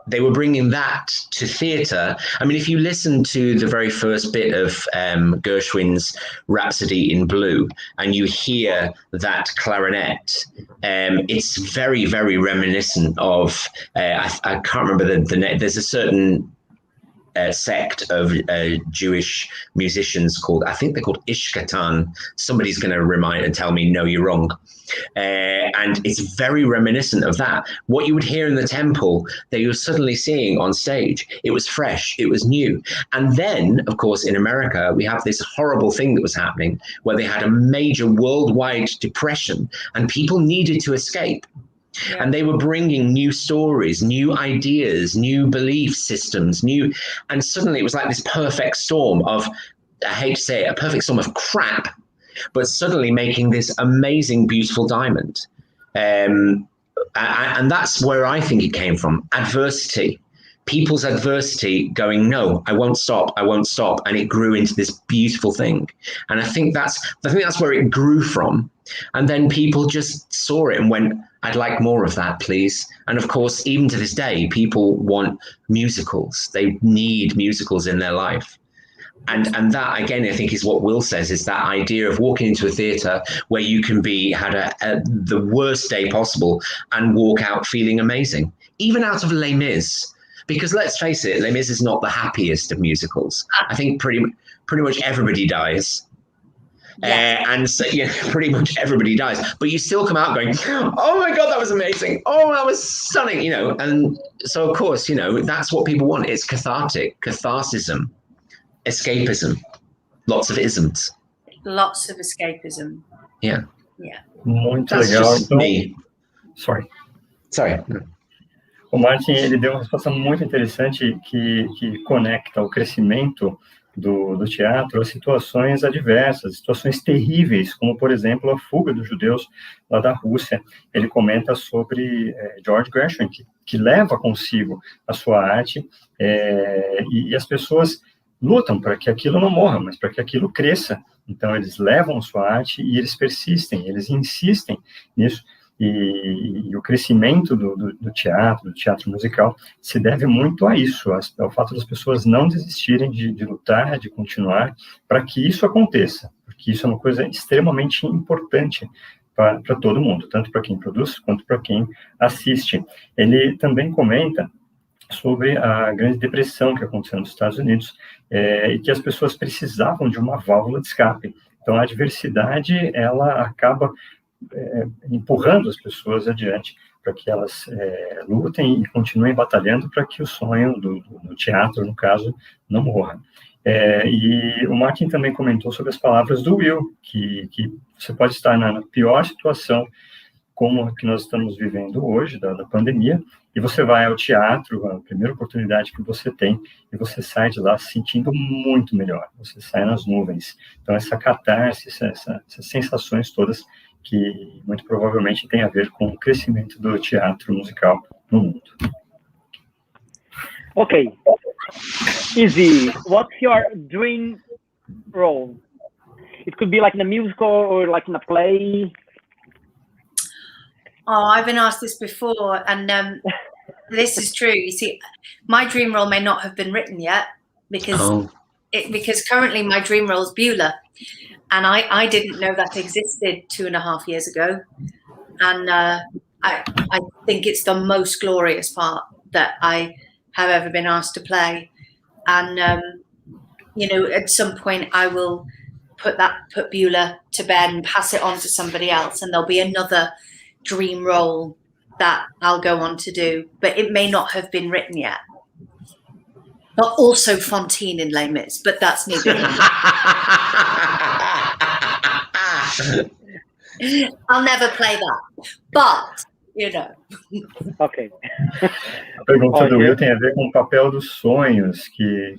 [SPEAKER 2] they were bringing that to theatre. I mean, if you listen to the very first bit of Gershwin's Rhapsody in Blue and you hear that clarinet, it's very, very reminiscent of, I can't remember the name, there's a certain sect of Jewish musicians called, I think they're called Ishkatan. Somebody's going to remind and tell me, no, you're wrong. And it's very reminiscent of that. What you would hear in the temple that you were suddenly seeing on stage, it was fresh, it was new. And then, of course, in America, we have this horrible thing that was happening where they had a major worldwide depression and people needed to escape. Yeah. And they were bringing new stories, new ideas, new belief systems, and suddenly it was like this perfect storm of, I hate to say it, a perfect storm of crap, but suddenly making this amazing, beautiful diamond. And that's where I think it came from, adversity. People's adversity going, no, I won't stop, and it grew into this beautiful thing. And I think that's where it grew from. And then people just saw it and went, I'd like more of that, please. And of course, even to this day, people want musicals. They need musicals in their life. And that, again, I think is what Will says, is that idea of walking into a theatre where you can had the worst day possible and walk out feeling amazing, even out of Les Mis. Because let's face it, Les Mis is not the happiest of musicals. I think pretty much everybody dies. Yeah. And so, yeah, pretty much everybody dies. But you still come out going, oh my God, that was amazing. Oh, that was stunning, And so, of course, that's what people want. It's cathartic, catharsism, escapism, lots of isms.
[SPEAKER 5] Lots of escapism.
[SPEAKER 2] Yeah.
[SPEAKER 5] Yeah.
[SPEAKER 4] Muito
[SPEAKER 2] That's
[SPEAKER 4] legal.
[SPEAKER 2] Just me.
[SPEAKER 4] Sorry.
[SPEAKER 2] O
[SPEAKER 4] Martin, ele deu uma resposta muito interessante que conecta o crescimento do teatro a situações adversas, situações terríveis, como, por exemplo, a fuga dos judeus lá da Rússia. Ele comenta sobre George Gershwin, que leva consigo a sua arte, e as pessoas lutam para que aquilo não morra, mas para que aquilo cresça. Então, eles levam a sua arte e eles persistem, eles insistem nisso. E o crescimento do teatro musical, se deve muito a isso, ao fato das pessoas não desistirem de lutar, de continuar, para que isso aconteça, porque isso é uma coisa extremamente importante para todo mundo, tanto para quem produz, quanto para quem assiste. Ele também comenta sobre a Grande Depressão que aconteceu nos Estados Unidos, e que as pessoas precisavam de uma válvula de escape. Então, a adversidade, ela acaba empurrando as pessoas adiante para que elas lutem e continuem batalhando para que o sonho do teatro, no caso, não morra. E o Martin também comentou sobre as palavras do Will, que você pode estar na pior situação como a que nós estamos vivendo hoje, da pandemia, e você vai ao teatro, a primeira oportunidade que você tem, e você sai de lá se sentindo muito melhor, você sai nas nuvens. Então, essa catarse, essas sensações todas que muito provavelmente tem a ver com o crescimento do teatro musical no mundo.
[SPEAKER 3] Okay. Izzy, what's your dream role? It could be like in a musical or like in a play.
[SPEAKER 5] Oh, I've been asked this before, and this is true. You see, my dream role may not have been written yet because currently my dream role is Beulah. And I didn't know that existed 2.5 years ago. And I think it's the most glorious part that I have ever been asked to play. And you know, at some point I will put Beulah to bed and pass it on to somebody else, and there'll be another dream role that I'll go on to do, but it may not have been written yet. But also Fantine in Les Mis, but that's neither. I'll never play that, but, you know.
[SPEAKER 3] Ok.
[SPEAKER 4] A pergunta do Will tem a ver com o papel dos sonhos que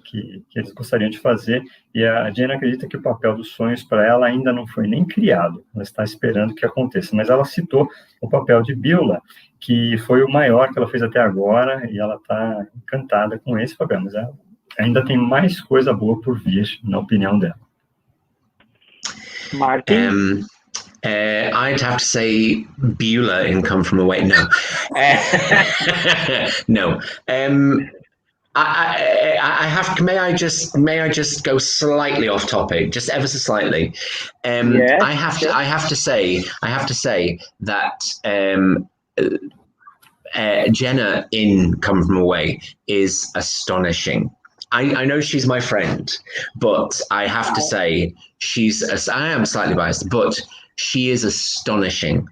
[SPEAKER 4] eles gostariam de fazer, e a Jenna acredita que o papel dos sonhos para ela ainda não foi nem criado, ela está esperando que aconteça, mas ela citou o papel de Beulah, que foi o maior que ela fez até agora, e ela está encantada com esse papel, mas ela ainda tem mais coisa boa por vir, na opinião dela.
[SPEAKER 3] Martin?
[SPEAKER 2] I'd have to say Beulah in Come From Away. No. No. I have. May I just go slightly off topic, just ever so slightly?
[SPEAKER 3] Yes,
[SPEAKER 2] I have to say that Jenna in Come From Away is astonishing. I know she's my friend, but I have to say I am slightly biased, but she is astonishing.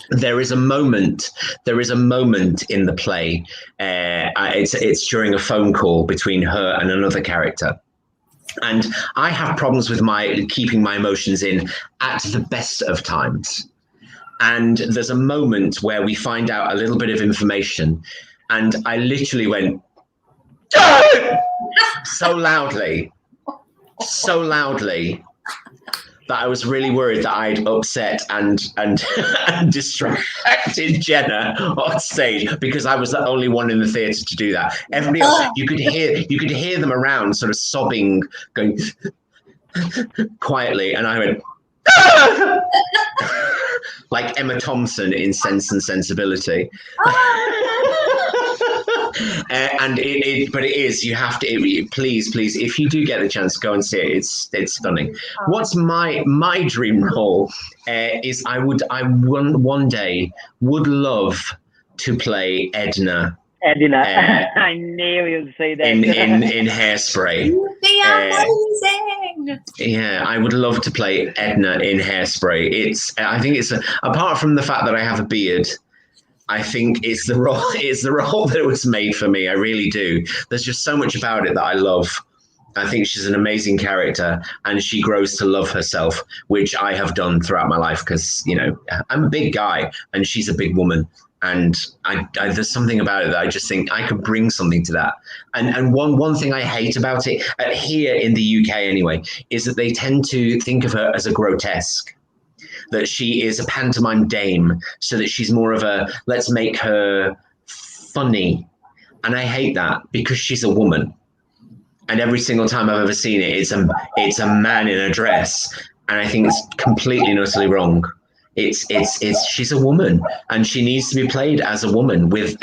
[SPEAKER 2] There is a moment in the play. It's during a phone call between her and another character. And I have problems with keeping my emotions in at the best of times. And there's a moment where we find out a little bit of information, and I literally went, so loudly that I was really worried that I'd upset and distracted Jenna on stage, because I was the only one in the theatre to do that. Everybody else, you could hear them around, sort of sobbing, going quietly, and I went like Emma Thompson in Sense and Sensibility. But it is, you have to, please, if you do get the chance, go and see it. It's stunning. What's my dream role is I one day would love to play Edna.
[SPEAKER 3] I knew you'd say that.
[SPEAKER 2] in Hairspray.
[SPEAKER 5] You'd be amazing.
[SPEAKER 2] Yeah, I would love to play Edna in Hairspray. I think it's apart from the fact that I have a beard, I think it's the role that was made for me. I really do. There's just so much about it that I love. I think she's an amazing character, and she grows to love herself, which I have done throughout my life, because, you know, I'm a big guy and she's a big woman. And I there's something about it that I just think I could bring something to that. And one thing I hate about it, here in the UK anyway, is that they tend to think of her as a grotesque. That she is a pantomime dame, so that she's more of a, let's make her funny. And I hate that, because she's a woman. And every single time I've ever seen it, it's a man in a dress. And I think it's completely and utterly wrong. She's a woman, and she needs to be played as a woman with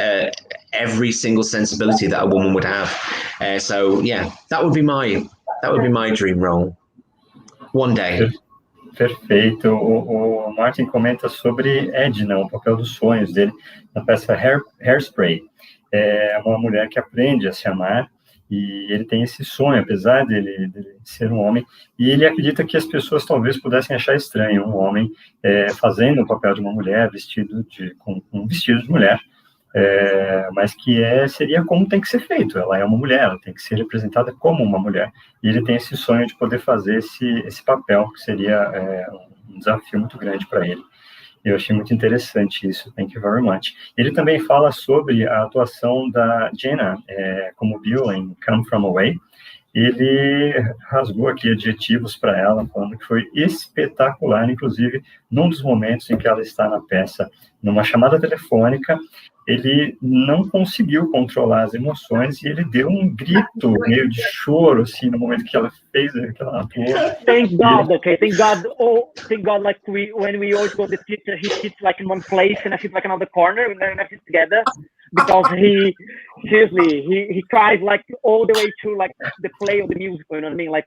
[SPEAKER 2] every single sensibility that a woman would have. So yeah, that would be my dream role. One day.
[SPEAKER 4] Perfeito. O Martin comenta sobre Edna, o papel dos sonhos dele na peça Hairspray. É uma mulher que aprende a se amar, e ele tem esse sonho, apesar dele ser um homem, e ele acredita que as pessoas talvez pudessem achar estranho um homem fazendo o papel de uma mulher, com um vestido de mulher, mas que seria como tem que ser feito. Ela é uma mulher, ela tem que ser representada como uma mulher, e ele tem esse sonho de poder fazer esse papel, que seria um desafio muito grande para ele. Eu achei muito interessante isso, thank you very much. Ele também fala sobre a atuação da Jenna como Beulah em Come From Away. Ele rasgou aqui adjetivos para ela, falando que foi espetacular, inclusive num dos momentos em que ela está na peça, numa chamada telefônica, ele não conseguiu controlar as emoções e ele deu um grito meio de choro, assim, no momento que ela fez, que ela atuou.
[SPEAKER 3] Thank God, okay, thank God, like when we always go to the theater, he sits like in one place and I sit like another corner, and then I sit together, because he cries like all the way through like the play or the musical, you know what I mean? Like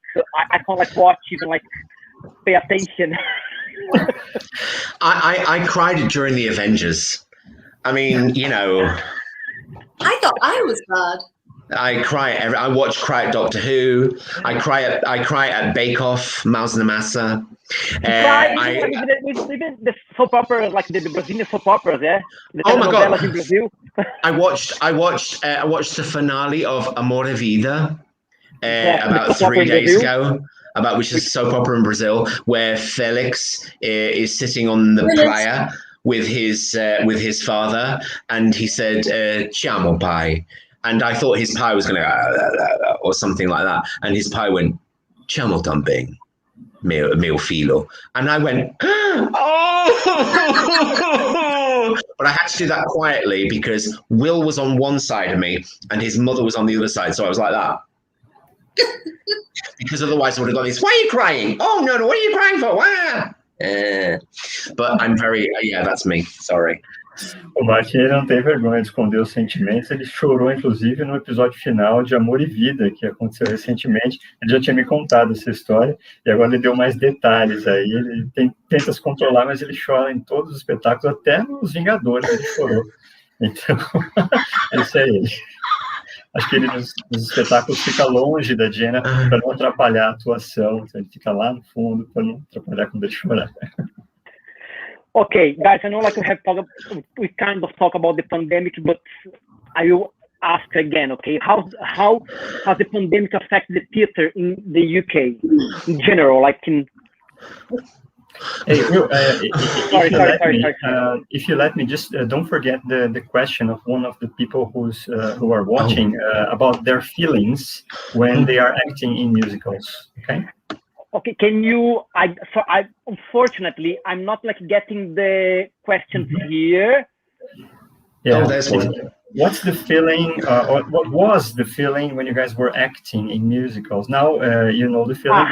[SPEAKER 3] I can't like watch even like pay attention.
[SPEAKER 2] I cried during the Avengers. I mean, you know.
[SPEAKER 5] I thought I was bad.
[SPEAKER 2] I cry. I watch cry at Doctor Who. I cry at Bake Off, Mouse and the Massa.
[SPEAKER 3] Even the soap opera, like the Brazilian soap operas, yeah.
[SPEAKER 2] Oh my God!
[SPEAKER 3] In Brazil.
[SPEAKER 2] I watched the finale of Amor e Vida about 3 days ago. Which is a soap opera in Brazil, where Felix is sitting on the playa with his father, and he said, "Ci amo pai," and I thought his pie was going to or something like that, and his pie went, "Ci amo também, meu filho," and I went, "Oh!" But I had to do that quietly because Will was on one side of me and his mother was on the other side, so I was like that. Because otherwise I would have gone this, "Why are you crying? Oh, no, what are you crying for? Why?" But I'm very, that's me, sorry.
[SPEAKER 4] O Martin, ele não tem vergonha de esconder os sentimentos, ele chorou, inclusive, no episódio final de Amor e Vida, que aconteceu recentemente. Ele já tinha me contado essa história, e agora ele deu mais detalhes aí. Ele tenta se controlar, mas ele chora em todos os espetáculos, até nos Vingadores ele chorou. Então, esse é ele. Acho que ele nos espetáculos fica longe da Jenna para não atrapalhar a atuação. Então ele fica lá no fundo para não atrapalhar quando ele chorar.
[SPEAKER 3] Okay, guys, I know like we kind of talk about the pandemic, but I will ask again, okay? How has the pandemic affected the theater in the UK in general, like in...
[SPEAKER 4] Hey, if you let me, just don't forget the question of one of the people who are watching about their feelings when they are acting in musicals. Okay,
[SPEAKER 3] can you? I unfortunately I'm not like getting the questions here.
[SPEAKER 4] Yeah, that's what's the feeling? Or what was the feeling when you guys were acting in musicals? Now you know the feeling.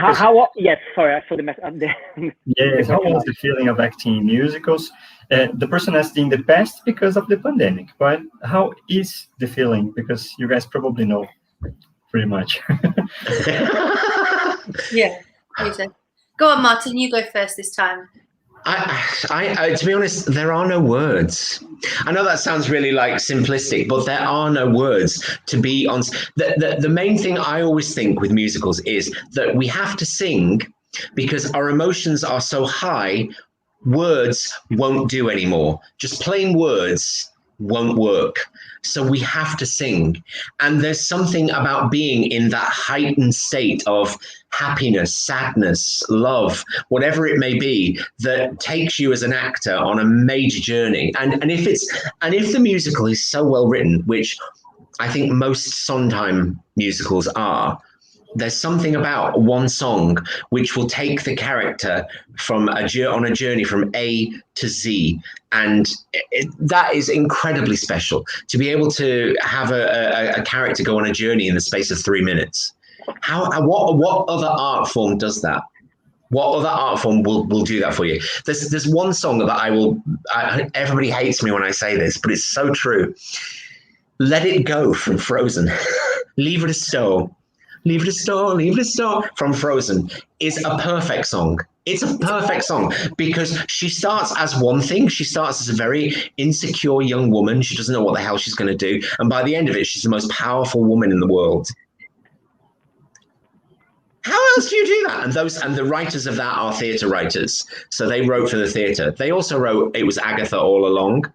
[SPEAKER 3] Yes, sorry, I saw the message.
[SPEAKER 4] Yes, how was the feeling of acting in musicals? The person asked in the past because of the pandemic, but how is the feeling? Because you guys probably know pretty much.
[SPEAKER 5] Yeah. Go on, Martin, you go first this time.
[SPEAKER 2] I to be honest, there are no words. I know that sounds really like simplistic, but there are no words to be on. The main thing I always think with musicals is that we have to sing because our emotions are so high, words won't do anymore. Just plain words won't work. So we have to sing. And there's something about being in that heightened state of happiness, sadness, love, whatever it may be, that takes you as an actor on a major journey. And if the musical is so well written, which I think most Sondheim musicals are, there's something about one song which will take the character on a journey from A to Z, and that is incredibly special to be able to have a character go on a journey in the space of 3 minutes. What other art form does that? What other art form will do that for you? There's one song that everybody hates me when I say this, but it's so true. Let It Go from Frozen. Leave It a Store. Leave It a Store, Leave It a Store from Frozen is a perfect song. It's a perfect song because she starts as one thing. She starts as a very insecure young woman. She doesn't know what the hell she's going to do. And by the end of it, she's the most powerful woman in the world. How else do you do that? And the writers of that are theatre writers. So they wrote for the theatre. They also wrote It Was Agatha All Along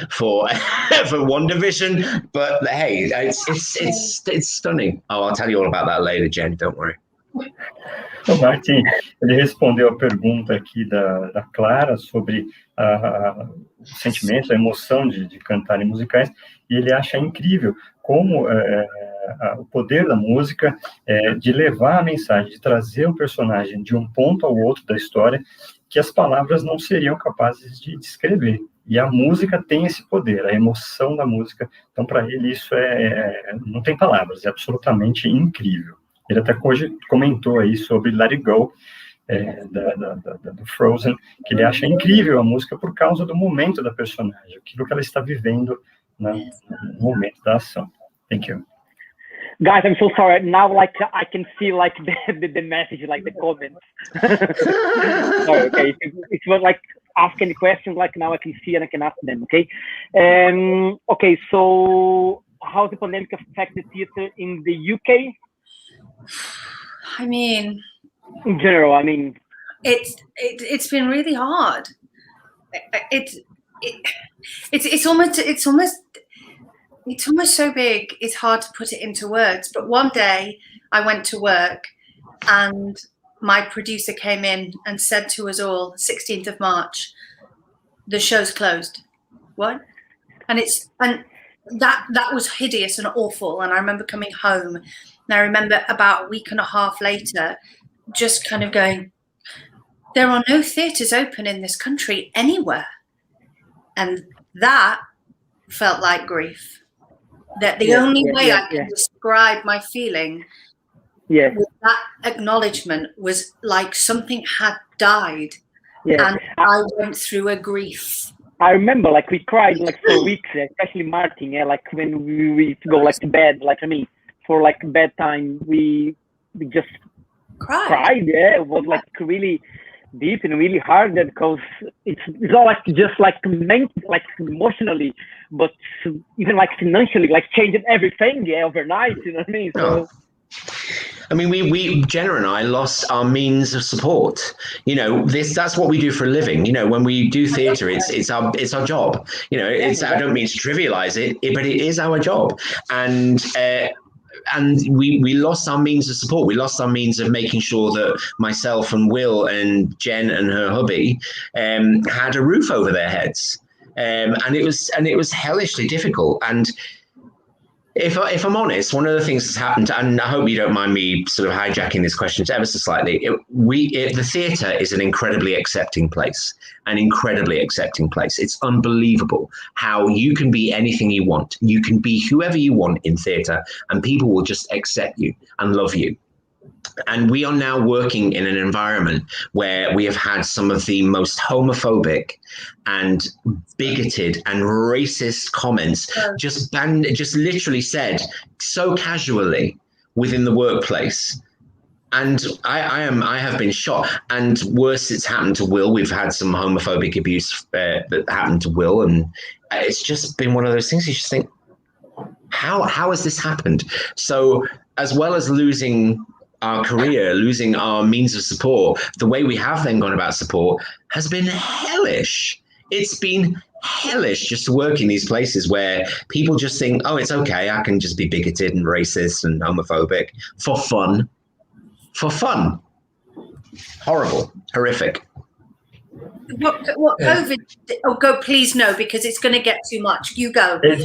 [SPEAKER 2] for WandaVision, but hey, it's stunning. Oh, I'll tell you all about that later, Jen. Don't worry.
[SPEAKER 4] O Martin, ele respondeu a pergunta aqui da Clara sobre o sentimento, a emoção de cantar em musicais, e ele acha incrível como o poder da música de levar a mensagem, de trazer o personagem de um ponto ao outro da história que as palavras não seriam capazes de descrever. E a música tem esse poder, a emoção da música. Então, para ele, isso não tem palavras, é absolutamente incrível. Ele até hoje comentou aí sobre Let It Go, do Frozen, que ele acha incrível a música por causa do momento da personagem, aquilo que ela está vivendo no momento da ação. Thank you.
[SPEAKER 3] Guys, I'm so sorry. Now, like, I can see, like, the message, like, the comments. Sorry, okay. It was, like, asking the questions, like, now I can see and I can ask them, okay? Okay, so how the pandemic affected theater in the UK?
[SPEAKER 5] I mean,
[SPEAKER 3] in general, I mean,
[SPEAKER 5] it's been really hard. It's almost so big it's hard to put it into words. But one day I went to work and my producer came in and said to us all, 16th of March, the show's closed. What? And that was hideous and awful. And I remember coming home, and I remember about a week and a half later just kind of going, there are no theatres open in this country anywhere. And that felt like grief. That the only way I could describe my feeling with that acknowledgement was like something had died. And I went through a grief.
[SPEAKER 3] I remember, like, we cried like for weeks, especially Martin. Like when we go like to bed, like, I mean, for like bedtime, we just cried. Yeah, it was like really deep and really hard, because it's not like just like like emotionally, but even like financially, like changing everything overnight. You know what I mean? So.
[SPEAKER 2] I mean, we Jenna and I lost our means of support. You know, that's what we do for a living. You know, when we do theatre, it's our job. You know, I don't mean to trivialize it, but it is our job. And we lost our means of support. We lost our means of making sure that myself and Will and Jen and her hubby had a roof over their heads. And it was hellishly difficult. And if I'm honest, one of the things that's happened, and I hope you don't mind me sort of hijacking this question ever so slightly, the theatre is an incredibly accepting place. It's unbelievable how you can be anything you want. You can be whoever you want in theatre, and people will just accept you and love you. And we are now working in an environment where we have had some of the most homophobic and bigoted and racist comments just literally said so casually within the workplace. And I have been shocked. And worse, it's happened to Will. We've had some homophobic abuse that happened to Will, and it's just been one of those things you just think, how has this happened? So as well as losing our career, losing our means of support, the way we have then gone about support has been hellish. It's been hellish just to work in these places where people just think, oh, it's okay, I can just be bigoted and racist and homophobic for fun. Horrible, horrific.
[SPEAKER 5] What COVID? Oh, go, please, no, because it's going to get too much. You go.
[SPEAKER 4] Thank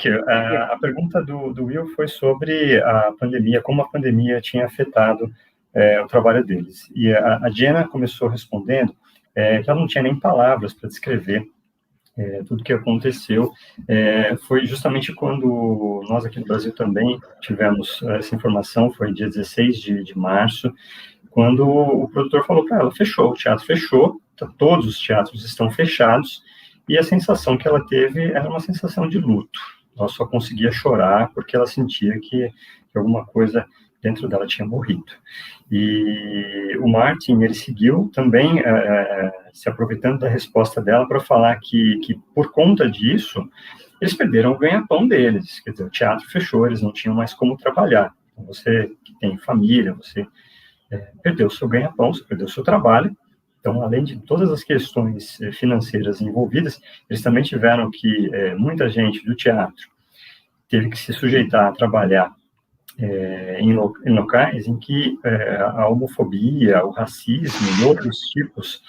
[SPEAKER 4] you. A pergunta do Will foi sobre a pandemia, como a pandemia tinha afetado o trabalho deles. E a Jenna começou respondendo que ela não tinha nem palavras para descrever tudo que aconteceu. Foi justamente quando nós aqui no Brasil também tivemos essa informação, foi dia 16 de março, quando o produtor falou para ela, fechou, o teatro fechou, todos os teatros estão fechados, e a sensação que ela teve era uma sensação de luto. Ela só conseguia chorar porque ela sentia que alguma coisa dentro dela tinha morrido. E o Martin, ele seguiu também se aproveitando da resposta dela para falar que por conta disso, eles perderam o ganha-pão deles. Quer dizer, o teatro fechou, eles não tinham mais como trabalhar. Então, você que tem família, você perdeu o seu ganha-pão, você perdeu o seu trabalho. Então, além de todas as questões financeiras envolvidas, eles também tiveram que, muita gente do teatro teve que se sujeitar a trabalhar em locais em que a homofobia, o racismo e outros tipos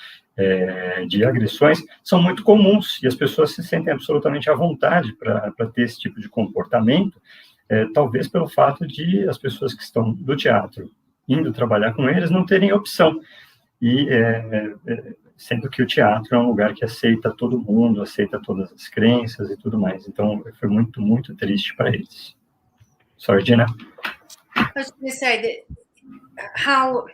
[SPEAKER 4] de agressões são muito comuns, e as pessoas se sentem absolutamente à vontade para ter esse tipo de comportamento, talvez pelo fato de as pessoas que estão do teatro indo trabalhar com eles não terem opção, e sendo que o teatro é um lugar que aceita todo mundo, aceita todas as crenças e tudo mais. Então, foi muito, muito triste para eles. Sorry, Jenna.
[SPEAKER 5] I was going to say that how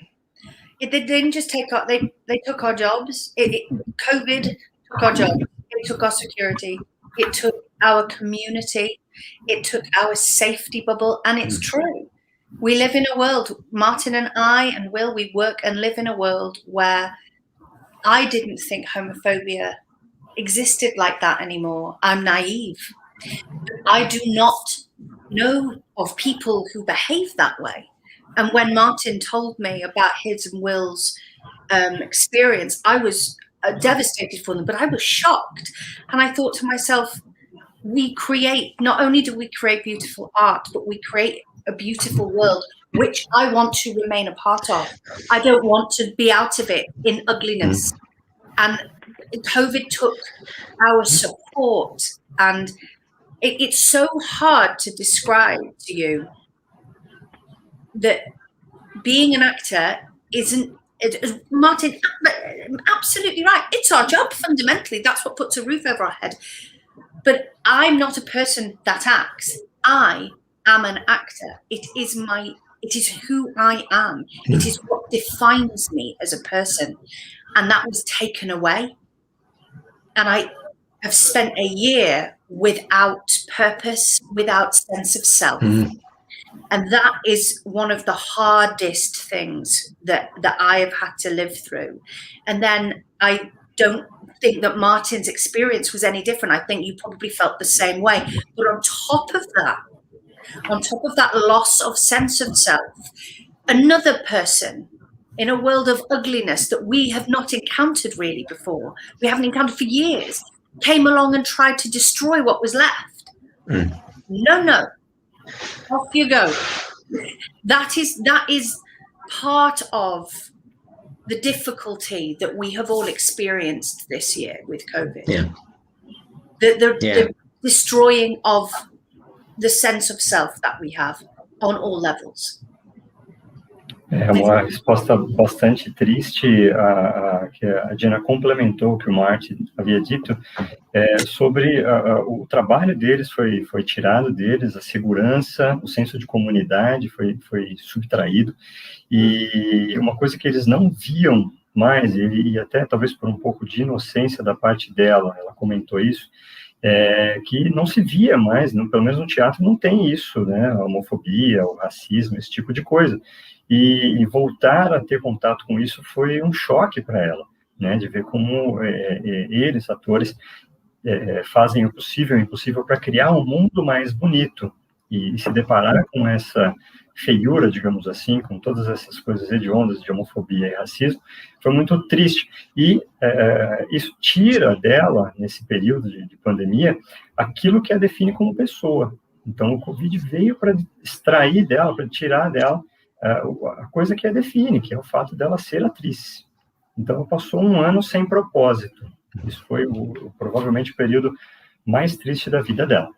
[SPEAKER 5] they didn't just take our, they took our jobs. COVID took our jobs. It took our security. It took our community. It took our safety bubble. And it's true. We live in a world, Martin and I and Will, we work and live in a world where I didn't think homophobia existed like that anymore. I'm naive I do not know of people who behave that way. And when Martin told me about his and Will's experience, I was devastated for them, but I was shocked. And I thought to myself, not only do we create beautiful art, but we create a beautiful world, which I want to remain a part of. I don't want to be out of it in ugliness. And COVID took our support, and it's so hard to describe to you that being an actor isn't, Martin, absolutely right. It's our job, fundamentally. That's what puts a roof over our head. But I'm not a person that acts. I am an actor. It is who I am. It is what defines me as a person. And that was taken away. And I have spent a year without purpose, without sense of self. And that is one of the hardest things that I have had to live through. And then I don't think that Martin's experience was any different. I think you probably felt the same way. But on top of that loss of sense of self, another person in a world of ugliness that we have not encountered really before, we haven't encountered for years, came along and tried to destroy what was left. No. Off you go. That is part of the difficulty that we have all experienced this year with COVID. The destroying of the sense of self that we have on all levels.
[SPEAKER 4] É uma resposta bastante triste, que a Jenna complementou o que o Martin havia dito, sobre o trabalho deles foi tirado deles, a segurança, o senso de comunidade foi subtraído, e uma coisa que eles não viam mais, e até talvez por um pouco de inocência da parte dela, ela comentou isso, que não se via mais, pelo menos no teatro não tem isso, né, a homofobia, o racismo, esse tipo de coisa. E voltar a ter contato com isso foi um choque para ela, né, de ver como eles, atores, fazem o possível e o impossível para criar um mundo mais bonito, e se deparar com essa feiura, digamos assim, com todas essas coisas hediondas de homofobia e racismo, foi muito triste. E isso tira dela, nesse período de pandemia, aquilo que a define como pessoa. Então, o Covid veio para extrair dela, para tirar dela a coisa que a define, que é o fato dela ser atriz. Então, ela passou um ano sem propósito. Isso foi provavelmente o período mais triste da vida dela.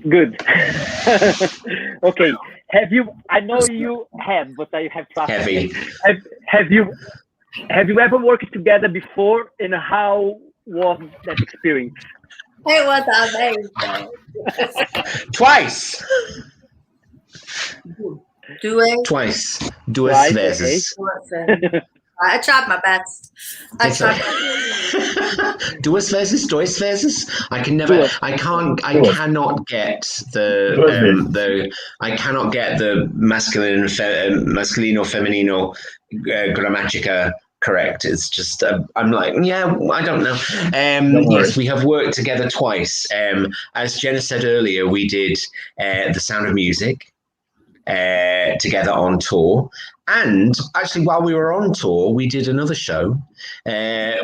[SPEAKER 3] Good. Okay. I know you have, but I have to ask.
[SPEAKER 2] Heavy.
[SPEAKER 3] Have you ever worked together before, and how was that experience?
[SPEAKER 5] It was amazing.
[SPEAKER 2] Twice.
[SPEAKER 5] Twice.
[SPEAKER 2] Duas vezes.
[SPEAKER 5] Okay. I tried my best.
[SPEAKER 2] Duas vezes. I cannot get I cannot get the masculino feminino grammatica correct. It's just I'm like, I don't know. Yes, we have worked together twice. As Jenna said earlier, we did The Sound of Music together on tour, and actually while we were on tour we did another show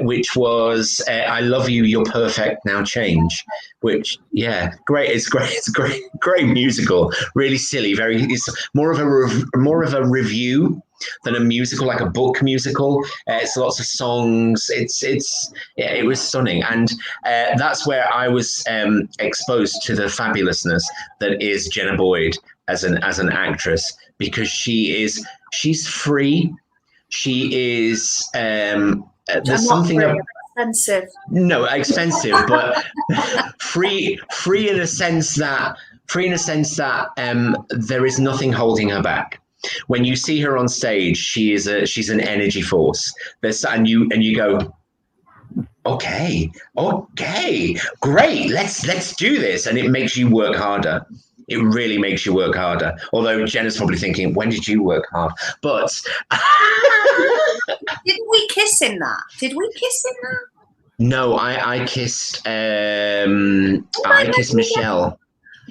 [SPEAKER 2] which was I Love You, You're Perfect, Now Change, which it's great musical, really silly, it's more of a review than a musical, like a book musical. It's lots of songs. It was stunning, and that's where I was exposed to the fabulousness that is Jenna Boyd as an actress, because she's free. She is there's something
[SPEAKER 5] expensive.
[SPEAKER 2] No, expensive, but free in a sense that there is nothing holding her back. When you see her on stage, she's an energy force. And you go, okay, great, let's do this, and it makes you work harder. It really makes you work harder. Although Jenna's probably thinking, when did you work hard? But
[SPEAKER 5] didn't we kiss in that? Did we kiss in that?
[SPEAKER 2] No, I kissed Michelle.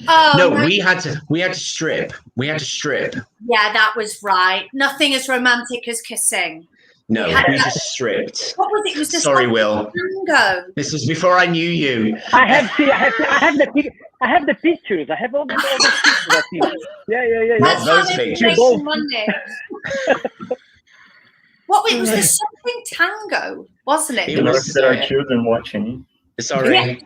[SPEAKER 5] Oh,
[SPEAKER 2] no, we had to strip. We had to strip.
[SPEAKER 5] Yeah, that was right. Nothing as romantic as kissing.
[SPEAKER 2] No, we just stripped.
[SPEAKER 5] What was it? It was the
[SPEAKER 2] Sorry, Will.
[SPEAKER 5] tango.
[SPEAKER 2] This was before I knew you.
[SPEAKER 3] I have the pictures. I have all the pictures. I think. Yeah.
[SPEAKER 2] Not those pictures.
[SPEAKER 5] What? It was the something tango, wasn't it?
[SPEAKER 4] I don't know if there are children watching.
[SPEAKER 2] Sorry.
[SPEAKER 4] I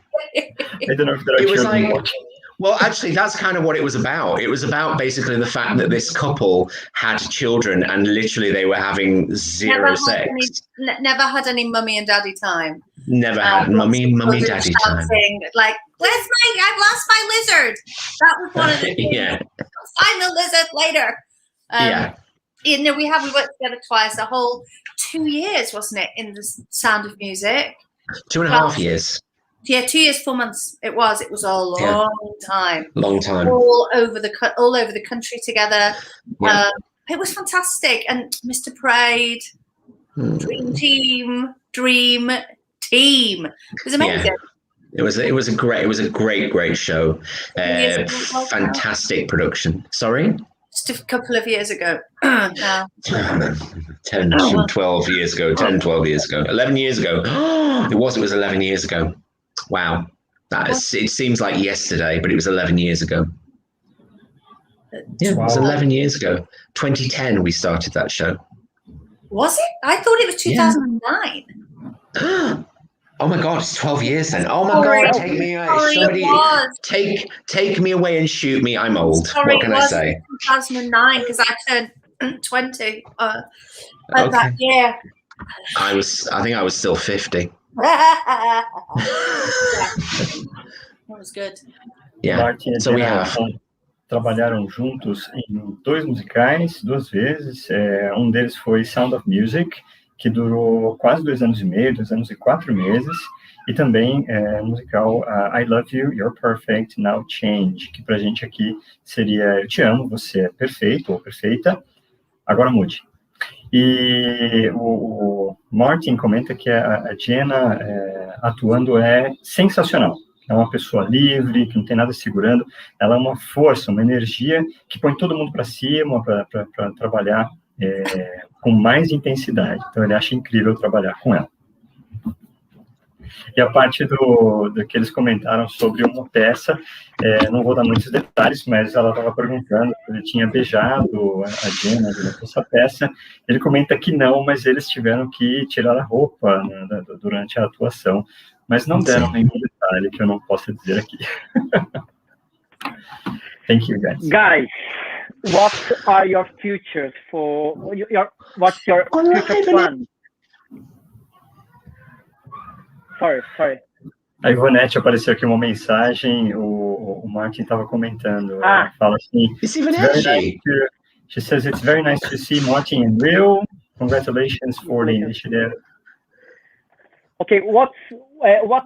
[SPEAKER 4] don't know if there are children watching.
[SPEAKER 2] Well, actually, that's kind of what it was about. It was about basically the fact that this couple had children and literally they were having zero sex.
[SPEAKER 5] Never had any mummy and daddy time.
[SPEAKER 2] Never had mummy, daddy time.
[SPEAKER 5] Like, I've lost my lizard. That was one of the things.
[SPEAKER 2] Yeah.
[SPEAKER 5] I'll find the lizard later.
[SPEAKER 2] Yeah.
[SPEAKER 5] You know, we worked together twice, a whole 2 years, wasn't it, in the Sound of Music?
[SPEAKER 2] 2.5 years.
[SPEAKER 5] Yeah, 2 years, 4 months. It was a long time.
[SPEAKER 2] Long time.
[SPEAKER 5] All over the country together.
[SPEAKER 2] Yeah.
[SPEAKER 5] It was fantastic. And Mr. Parade, Dream Team. It was amazing.
[SPEAKER 2] Yeah. It was a great show. Fantastic production. Sorry?
[SPEAKER 5] Just a couple of years ago. Now.
[SPEAKER 2] 10, 12 years ago. 10, 12 years ago. 11 years ago. It was 11 years ago. Wow. It seems like yesterday, but it was 11 years ago. Yeah, it was 11 years ago. 2010 we started that show.
[SPEAKER 5] Was it? I thought it was 2009.
[SPEAKER 2] Yeah. Oh my God, it's 12 years then. Oh my God, take me away. Somebody take me away and shoot me. I'm old.
[SPEAKER 5] Sorry,
[SPEAKER 2] what can I say?
[SPEAKER 5] 2009 because I turned 20 that year.
[SPEAKER 2] I think I was still 50.
[SPEAKER 5] That was good.
[SPEAKER 2] Yeah.
[SPEAKER 4] Martin e
[SPEAKER 2] so we
[SPEAKER 4] Jenna
[SPEAKER 2] have.
[SPEAKER 4] Trabalharam juntos em 2 musicais, 2 vezes. Um deles foi Sound of Music, que durou quase 2 anos e meio, 2 anos e 4 meses. E também o musical I Love You, You're Perfect, Now Change, que pra gente aqui seria Eu Te Amo, Você É Perfeito ou Perfeita, Agora Mude. E o Martin comenta que a Jenna atuando é sensacional. É uma pessoa livre, que não tem nada segurando. Ela é uma força, uma energia que põe todo mundo para cima, para trabalhar com mais intensidade. Então, ele acha incrível trabalhar com ela. E a parte do que eles comentaram sobre uma peça, não vou dar muitos detalhes, mas ela estava perguntando se ele tinha beijado a Jenna durante essa peça. Ele comenta que não, mas eles tiveram que tirar a roupa, né, durante a atuação, mas não deram nenhum detalhe que eu não possa dizer aqui. Thank you, guys.
[SPEAKER 3] Guys, what are your futures what's your future plan? Sorry.
[SPEAKER 4] A Ivonete apareceu aqui uma mensagem, o Martin estava comentando. Fala assim, she says it's very nice to see Martin and Will. Congratulations for the initiative.
[SPEAKER 3] Okay, what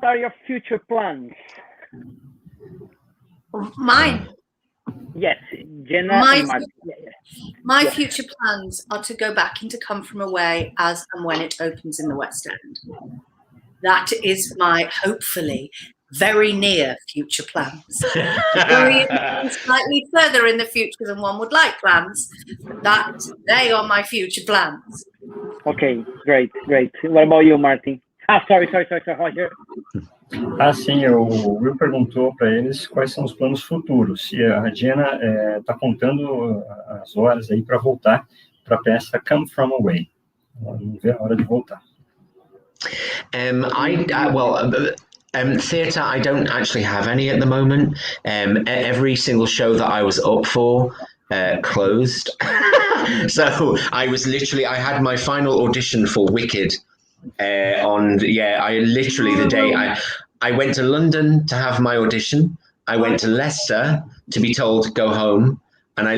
[SPEAKER 3] are your future plans?
[SPEAKER 5] Mine.
[SPEAKER 3] Yes, Jenna and Martin.
[SPEAKER 5] My future plans are to go back into Come From Away as and when it opens in the West End. That is my, hopefully, very near future plans. Slightly further in the future than one would like plans. They are my future plans.
[SPEAKER 3] Okay, great. What about you, Martin? Sorry, Roger.
[SPEAKER 4] Sim, o Will perguntou para eles quais são os planos futuros. E a Jenna está contando as horas aí para voltar para a peça Come From Away. Ela não vê a hora de voltar.
[SPEAKER 2] Theatre, I don't actually have any at the moment. Every single show that I was up for closed. So I had my final audition for Wicked the day I went to London to have my audition. I went to Leicester to be told to go home, and I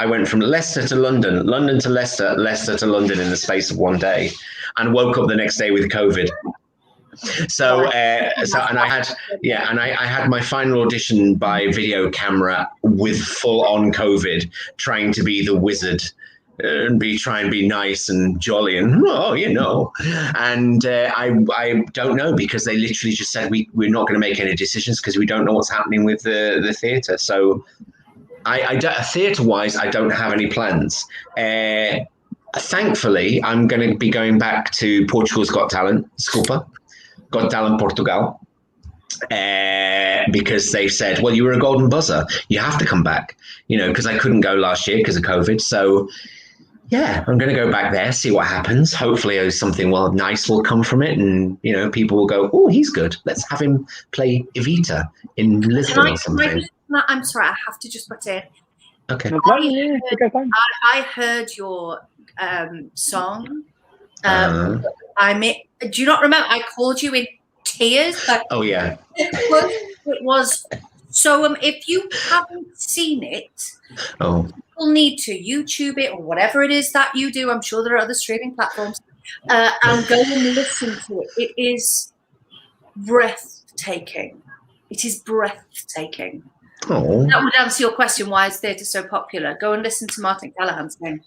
[SPEAKER 2] went from Leicester to London, London to Leicester, Leicester to London in the space of one day, and woke up the next day with COVID. I had my final audition by video camera with full on COVID, trying to be the wizard and try and be nice and jolly and and I don't know, because they literally just said we're not going to make any decisions because we don't know what's happening with the theatre. So theatre wise, I don't have any plans. Thankfully, I'm going to be going back to Portugal's Got Talent, Got Talent Portugal. Because they said, well, you were a golden buzzer, you have to come back, because I couldn't go last year because of COVID. So yeah, I'm going to go back there, see what happens. Hopefully something nice will come from it, and people will go, oh, he's good, let's have him play Evita in Lisbon or something.
[SPEAKER 5] I'm sorry, I have to just put in.
[SPEAKER 2] Okay.
[SPEAKER 5] I heard your song. Do you not remember? I called you in tears.
[SPEAKER 2] Oh yeah.
[SPEAKER 5] It was so. If you haven't seen it, you'll need to YouTube it or whatever it is that you do. I'm sure there are other streaming platforms, and go and listen to it. It is breathtaking. It is breathtaking.
[SPEAKER 2] Oh.
[SPEAKER 5] That would answer your question. Why is theatre so popular? Go and listen to Martin Callaghan's name.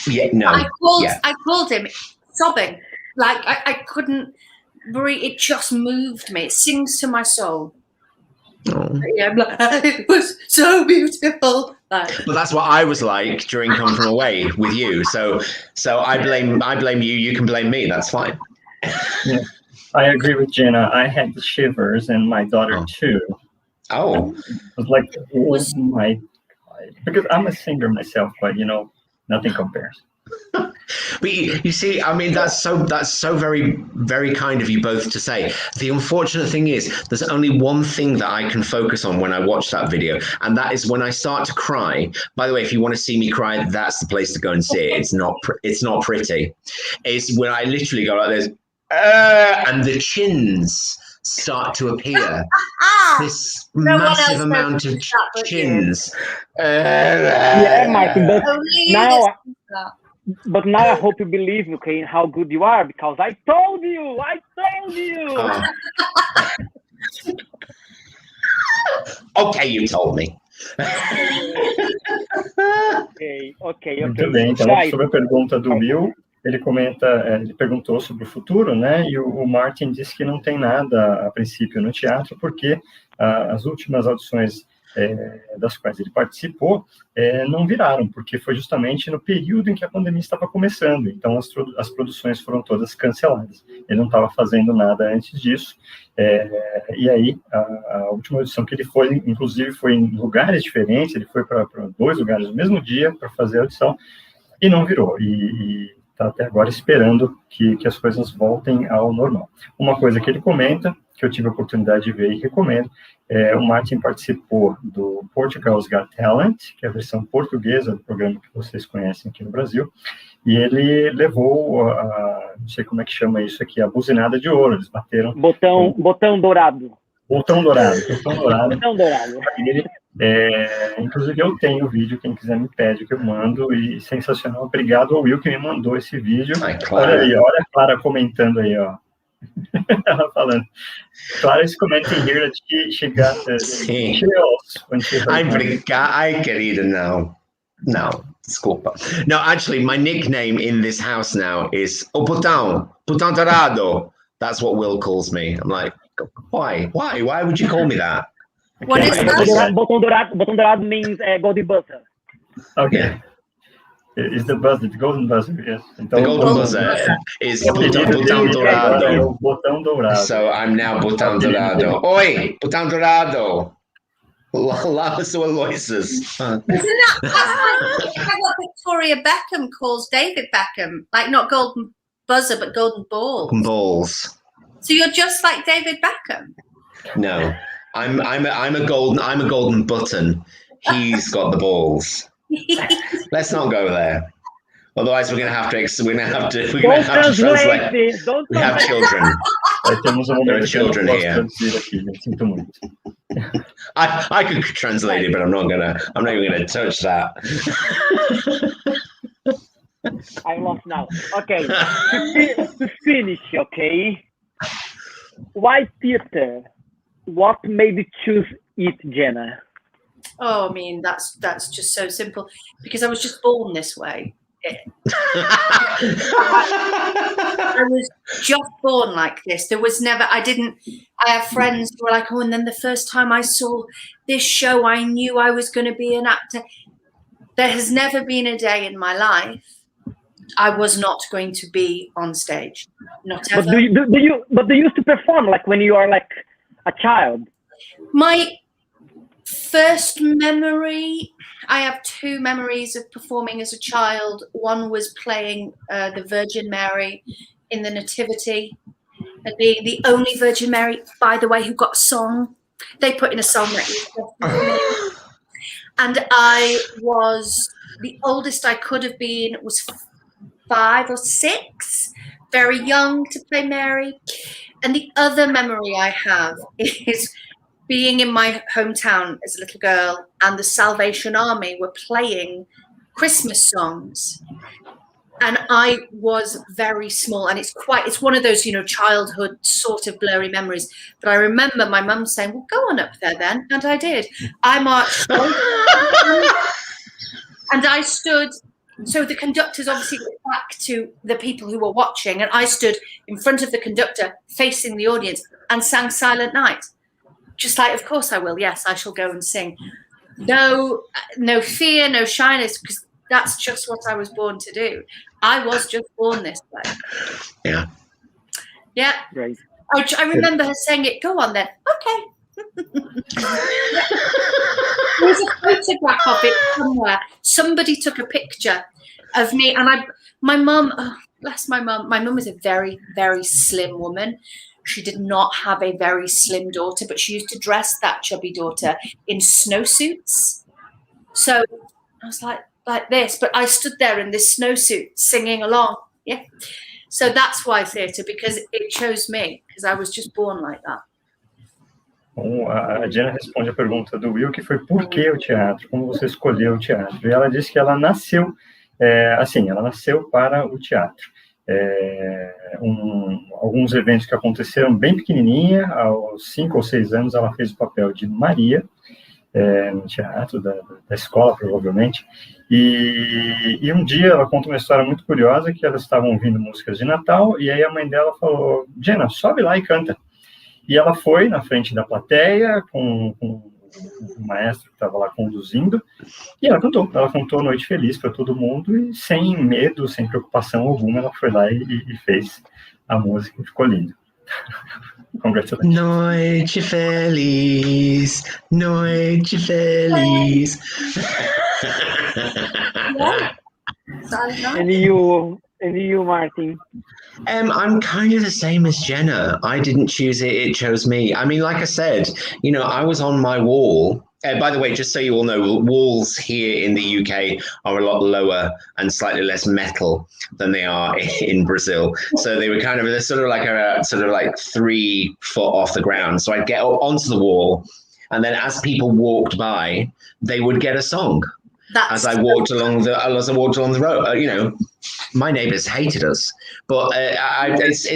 [SPEAKER 2] Yeah, no.
[SPEAKER 5] I called him sobbing. Like I couldn't breathe. It just moved me. It sings to my soul.
[SPEAKER 2] Oh.
[SPEAKER 5] Yeah, I'm like, it was so beautiful.
[SPEAKER 2] But that's what I was like during Come From Away with you. So I blame you. You can blame me. That's fine.
[SPEAKER 4] Yeah, I agree with Jenna. I had the shivers, and my daughter too.
[SPEAKER 2] Oh,
[SPEAKER 4] it was like, oh my God. Because I'm a singer myself, but nothing compares.
[SPEAKER 2] But you see, I mean, that's so very, very kind of you both to say. The unfortunate thing is, there's only one thing that I can focus on when I watch that video, and that is when I start to cry. By the way, if you want to see me cry, that's the place to go and see it. It's not pretty. It's when I literally go like this, and the chins start to appear. This massive amount of chins.
[SPEAKER 3] Yeah, Martin, but now I hope you believe, okay, in how good you are, because I told you.
[SPEAKER 2] Okay, you told me.
[SPEAKER 3] Ok.
[SPEAKER 4] Muito bem, então sobre a pergunta do Will, ele perguntou sobre o futuro, né, e o Martin disse que não tem nada a princípio no teatro, porque as últimas audições das quais ele participou não viraram, porque foi justamente no período em que a pandemia estava começando, então as produções foram todas canceladas. Ele não estava fazendo nada antes disso, e aí a última audição que ele foi, inclusive, foi em lugares diferentes, ele foi para 2 lugares no mesmo dia para fazer a audição, e não virou, e está até agora esperando que as coisas voltem ao normal. Uma coisa que ele comenta, que eu tive a oportunidade de ver e recomendo, o Martin participou do Portugal's Got Talent, que é a versão portuguesa do programa que vocês conhecem aqui no Brasil, e ele levou, não sei como é que chama isso aqui, a buzinada de ouro, eles bateram...
[SPEAKER 3] Botão dourado.
[SPEAKER 4] Botão dourado. Ele, inclusive eu tenho o vídeo, quem quiser me pede que eu mando, e sensacional, obrigado ao Will que me mandou esse vídeo. Olha aí, olha a Clara comentando aí, ó. Ela falando, Clara is commenting here that she got chills when she heard
[SPEAKER 2] Ai, querida, no, desculpa. No, actually, my nickname in this house now is Botão Dourado. That's what Will calls me. I'm like, why would you call me that?
[SPEAKER 5] What is that?
[SPEAKER 3] Botão dourado means golden buzzer.
[SPEAKER 4] Okay. Is the buzzer, the golden buzzer, yes.
[SPEAKER 2] Então, the golden buzzer is Botão Dourado.
[SPEAKER 4] Botão Dourado.
[SPEAKER 2] So I'm now Botão Dourado. Oi, Botão Dourado. Lá sua Aloysius.
[SPEAKER 5] Isn't that what Victoria Beckham calls David Beckham? Like not golden buzzer, but golden balls.
[SPEAKER 2] Balls.
[SPEAKER 5] So you're just like David Beckham.
[SPEAKER 2] No, I'm a golden button. He's got the balls. Let's not go there. Otherwise, we're going to have to translate. We have children. There are children here. I could translate it, but I'm not even gonna touch that.
[SPEAKER 3] I'm lost now. Okay, to finish, okay. Why theater? What made you choose it, Jenna?
[SPEAKER 5] Oh, I mean, that's just so simple, because I was just born this way. I was just born like this. There was never, I have friends who were like, oh, and then the first time I saw this show, I knew I was going to be an actor. There has never been a day in my life I was not going to be on stage. Not ever.
[SPEAKER 3] But do you used to perform like when you are like a child?
[SPEAKER 5] My first memory, I have two memories of performing as a child. One was playing the Virgin Mary in the Nativity, and being the only Virgin Mary, by the way, who got a song. They put in a song that was and I was the oldest I could have been, was 5 or 6, very young to play Mary. And the other memory I have is being in my hometown as a little girl, and the Salvation Army were playing Christmas songs. And I was very small, and it's one of those, childhood sort of blurry memories. But I remember my mum saying, well, go on up there then. And I did. I marched and I stood. So the conductors obviously went back to the people who were watching, and I stood in front of the conductor facing the audience and sang Silent Night. Just like, of course I will. Yes, I shall go and sing. No fear, no shyness, because that's just what I was born to do. I was just born this way.
[SPEAKER 2] Yeah.
[SPEAKER 5] Yeah.
[SPEAKER 3] Right.
[SPEAKER 5] I remember her saying it. Go on then. Okay. There's a photograph of it somewhere. Somebody took a picture of me, and my mum, oh, bless my mum. My mum was a very, very slim woman. She did not have a very slim daughter, but she used to dress that chubby daughter in snowsuits. So I was like this, but I stood there in this snowsuit singing along. Yeah. So that's why theatre, because it chose me, because I was just born like that.
[SPEAKER 4] Bom, a Jenna responde a pergunta do Will, que foi por que o teatro, como você escolheu o teatro. E ela disse que ela nasceu, ela nasceu para o teatro. Alguns eventos que aconteceram bem pequenininha, aos 5 ou 6 anos ela fez o papel de Maria, no teatro da escola, provavelmente, e um dia ela conta uma história muito curiosa, que elas estavam ouvindo músicas de Natal, e aí a mãe dela falou, Jenna, sobe lá e canta. E ela foi na frente da plateia, com o maestro que estava lá conduzindo, e ela cantou Noite Feliz para todo mundo, e sem medo, sem preocupação alguma, ela foi lá e fez a música, e ficou lindo. Congratulations.
[SPEAKER 2] Noite feliz, noite feliz.
[SPEAKER 3] And you, Martin?
[SPEAKER 2] I'm kind of the same as Jenna. I didn't choose it, it chose me. I mean, like I said, I was on my wall. By the way, just so you all know, walls here in the UK are a lot lower and slightly less metal than they are in Brazil. So they were they're sort of like 3 foot off the ground. So I'd get onto the wall, and then as people walked by, they would get a song. As I walked along the road, my neighbours hated us, but it's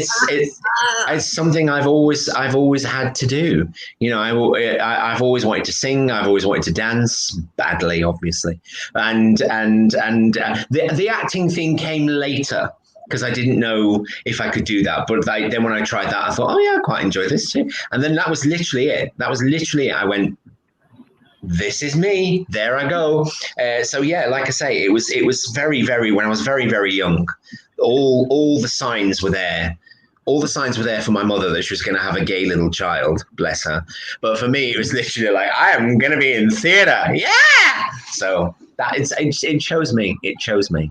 [SPEAKER 2] something I've always had to do. I've always wanted to sing. I've always wanted to dance, badly, obviously, and the acting thing came later, because I didn't know if I could do that. But then when I tried that, I thought, oh yeah, I quite enjoy this too. And then that was literally it. I went, this is me. There I go. So yeah, like I say, it was very, very, when I was very, very young, all the signs were there. All the signs were there for my mother that she was going to have a gay little child, bless her. But for me, it was literally like, I am going to be in theatre. Yeah. So it chose me. It chose me.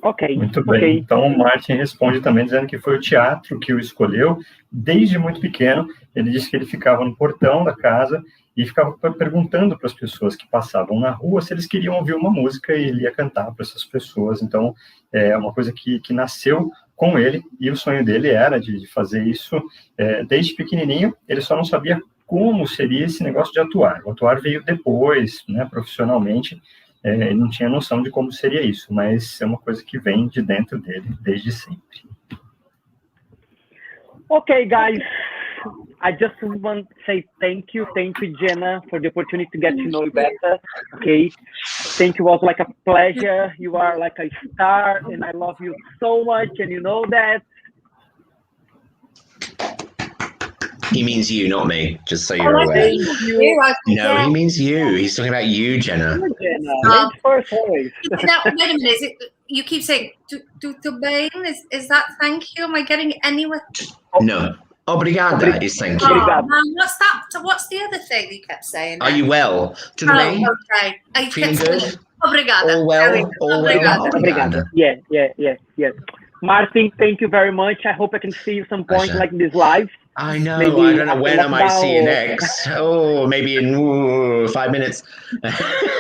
[SPEAKER 3] Ok.
[SPEAKER 4] Muito bem. Então, o Martin responde também dizendo que foi o teatro que o escolheu desde muito pequeno. Ele disse que ele ficava no portão da casa e ficava perguntando para as pessoas que passavam na rua se eles queriam ouvir uma música, e ele ia cantar para essas pessoas. Então, é uma coisa que nasceu com ele, e o sonho dele era de fazer isso desde pequenininho. Ele só não sabia como seria esse negócio de atuar. O atuar veio depois, né, profissionalmente. Ele não tinha noção de como seria isso, mas é uma coisa que vem de dentro dele desde sempre.
[SPEAKER 3] Okay, guys. want to say thank you, Jenna, for the opportunity to get to know you better. Okay, thank you. Was like a pleasure. You are like a star, and I love you so much, and you know that.
[SPEAKER 2] He means you, not me, just so you're aware. No, he means you. He's talking about you, Jenna.
[SPEAKER 3] Now, wait
[SPEAKER 5] a minute. You keep saying "tudo bem"? Is that thank you? Am I getting anywhere?
[SPEAKER 2] No. Obrigada is thank you.
[SPEAKER 5] Oh, man, what's the other thing you kept saying?
[SPEAKER 2] Are you well? Tudo bem?
[SPEAKER 5] Okay.
[SPEAKER 2] Feeling good?
[SPEAKER 5] Obrigada.
[SPEAKER 2] All well? All well? Obrigada.
[SPEAKER 3] Yes. Martin, thank you very much. I hope I can see you some point like this live.
[SPEAKER 2] I know.
[SPEAKER 3] Maybe
[SPEAKER 2] I don't know when I might see you next. Oh, maybe in 5 minutes.
[SPEAKER 3] It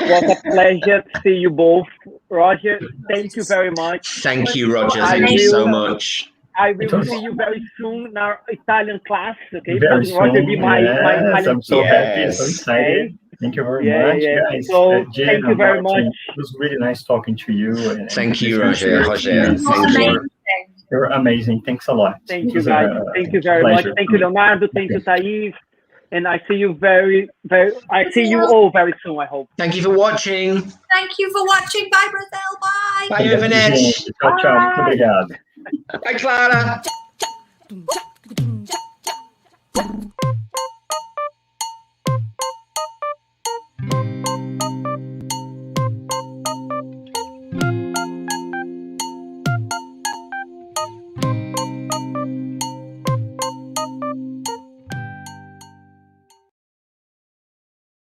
[SPEAKER 3] was a pleasure to see you both. Roger, thank you very much.
[SPEAKER 2] Thank you, Roger. Thank you so much.
[SPEAKER 3] I will see you very soon in our Italian class. Okay,
[SPEAKER 4] very soon.
[SPEAKER 3] Roger be my Italian.
[SPEAKER 4] I'm so happy, so excited. Thank you very much, guys.
[SPEAKER 3] So
[SPEAKER 4] Jenna,
[SPEAKER 3] thank you very much.
[SPEAKER 4] It was really nice talking to you.
[SPEAKER 2] Thank you, Roger.
[SPEAKER 4] Thank you. You're amazing. Thanks a lot.
[SPEAKER 3] Thank you, guys. Thank you very much. Thank you, Leonardo. Thank you, Thais. And I see you I see you all very soon, I hope.
[SPEAKER 2] Thank you for watching.
[SPEAKER 5] Thank you for watching. Bye, Brazil. Bye.
[SPEAKER 2] Bye, Evanesh.
[SPEAKER 4] Tchau. Muito obrigado.
[SPEAKER 2] Bye, Clara.